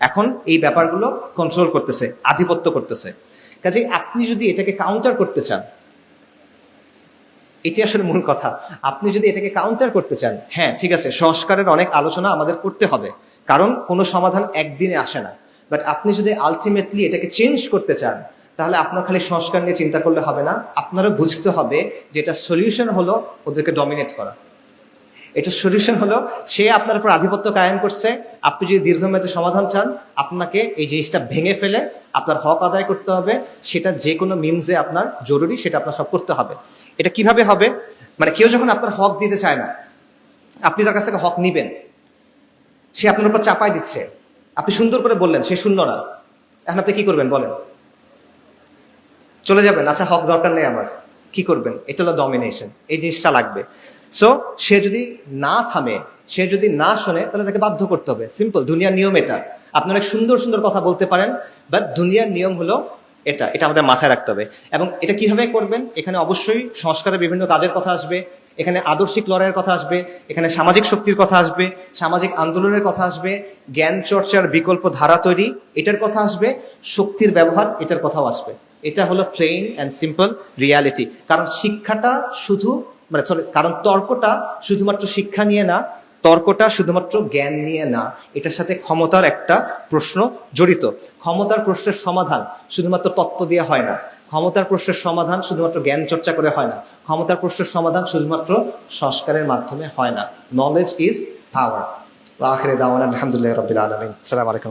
এখন এই ব্যাপারগুলো কন্ট্রোল করতেছে, আধিপত্য করতেছে। কাজেই আপনি যদি এটাকে কাউন্টার করতে চান, এটি আসলে মূল কথা, আপনি যদি এটাকে কাউন্টার করতে চান, হ্যাঁ ঠিক আছে, সংস্কারের অনেক আলোচনা আমাদের করতে হবে, কারণ কোনো সমাধান একদিনে আসে না। বাট আপনি যদি আলটিমেটলি এটাকে চেঞ্জ করতে চান, তাহলে আপনার খালি সংস্কার নিয়ে চিন্তা করলে হবে না, আপনারও বুঝতে হবে যে এটা সলিউশন হলো ওদেরকে ডমিনেট করা। এটা সলিউশন হলো সে আপনার উপর আধিপত্য কায়েম করছে। আপনি যদি দীর্ঘমেয়াদী সমাধান চান, আপনাকে এই জিনিসটা ভেঙে ফেলে আপনার হক আদায় করতে হবে। সেটা যে কোনো মিনসে আপনার জরুরি, সেটা আপনার সব করতে হবে। এটা কিভাবে হবে? মানে কেউ যখন আপনার হক দিতে চায় না, আপনি তার কাছ থেকে হক নিবেন, সে আপনার উপর চাপাই দিচ্ছে, আপনি সুন্দর করে বললেন, সে শুনল না, এখন আপনি কি করবেন বলেন? চলে যাবেন? আচ্ছা হক দরকার নেই আমার, কি করবেন? এটা হলো ডমিনেশন। এই জিনিসটা লাগবে। সো সে যদি না থামে, সে যদি না শোনে, তাহলে তাকে বাধ্য করতে হবে। সিম্পল, দুনিয়ার নিয়ম এটা। আপনি অনেক সুন্দর সুন্দর কথা বলতে পারেন, বাট দুনিয়ার নিয়ম হলো এটা আমাদের মাথায় রাখতে হবে। এবং এটা কিভাবে করবেন? এখানে অবশ্যই সংস্কারের বিভিন্ন কাজের কথা আসবে, এখানে আদর্শিক লড়াইয়ের কথা আসবে, এখানে সামাজিক শক্তির কথা আসবে, সামাজিক আন্দোলনের কথা আসবে, জ্ঞান চর্চার বিকল্প ধারা তৈরি এটার কথা আসবে, শক্তির ব্যবহার এটার কথাও আসবে। এটা হলো প্লেন অ্যান্ড সিম্পল রিয়ালিটি। কারণ শিক্ষাটা শুধু কারণ তর্কটা শুধুমাত্র শিক্ষা নিয়ে না, তর্কটা শুধুমাত্র জ্ঞান নিয়ে না, এটার সাথে ক্ষমতার একটা প্রশ্ন জড়িত। ক্ষমতার প্রশ্নের সমাধান শুধুমাত্র তত্ত্ব দিয়ে হয় না, ক্ষমতার প্রশ্নের সমাধান শুধুমাত্র জ্ঞান চর্চা করে হয় না, ক্ষমতার প্রশ্নের সমাধান শুধুমাত্র সংস্কারের মাধ্যমে হয় না। Knowledge is power. আখিরে দাওয়ানা আলহামদুলিল্লাহি রাব্বিল আলামিন। আসসালামু আলাইকুম।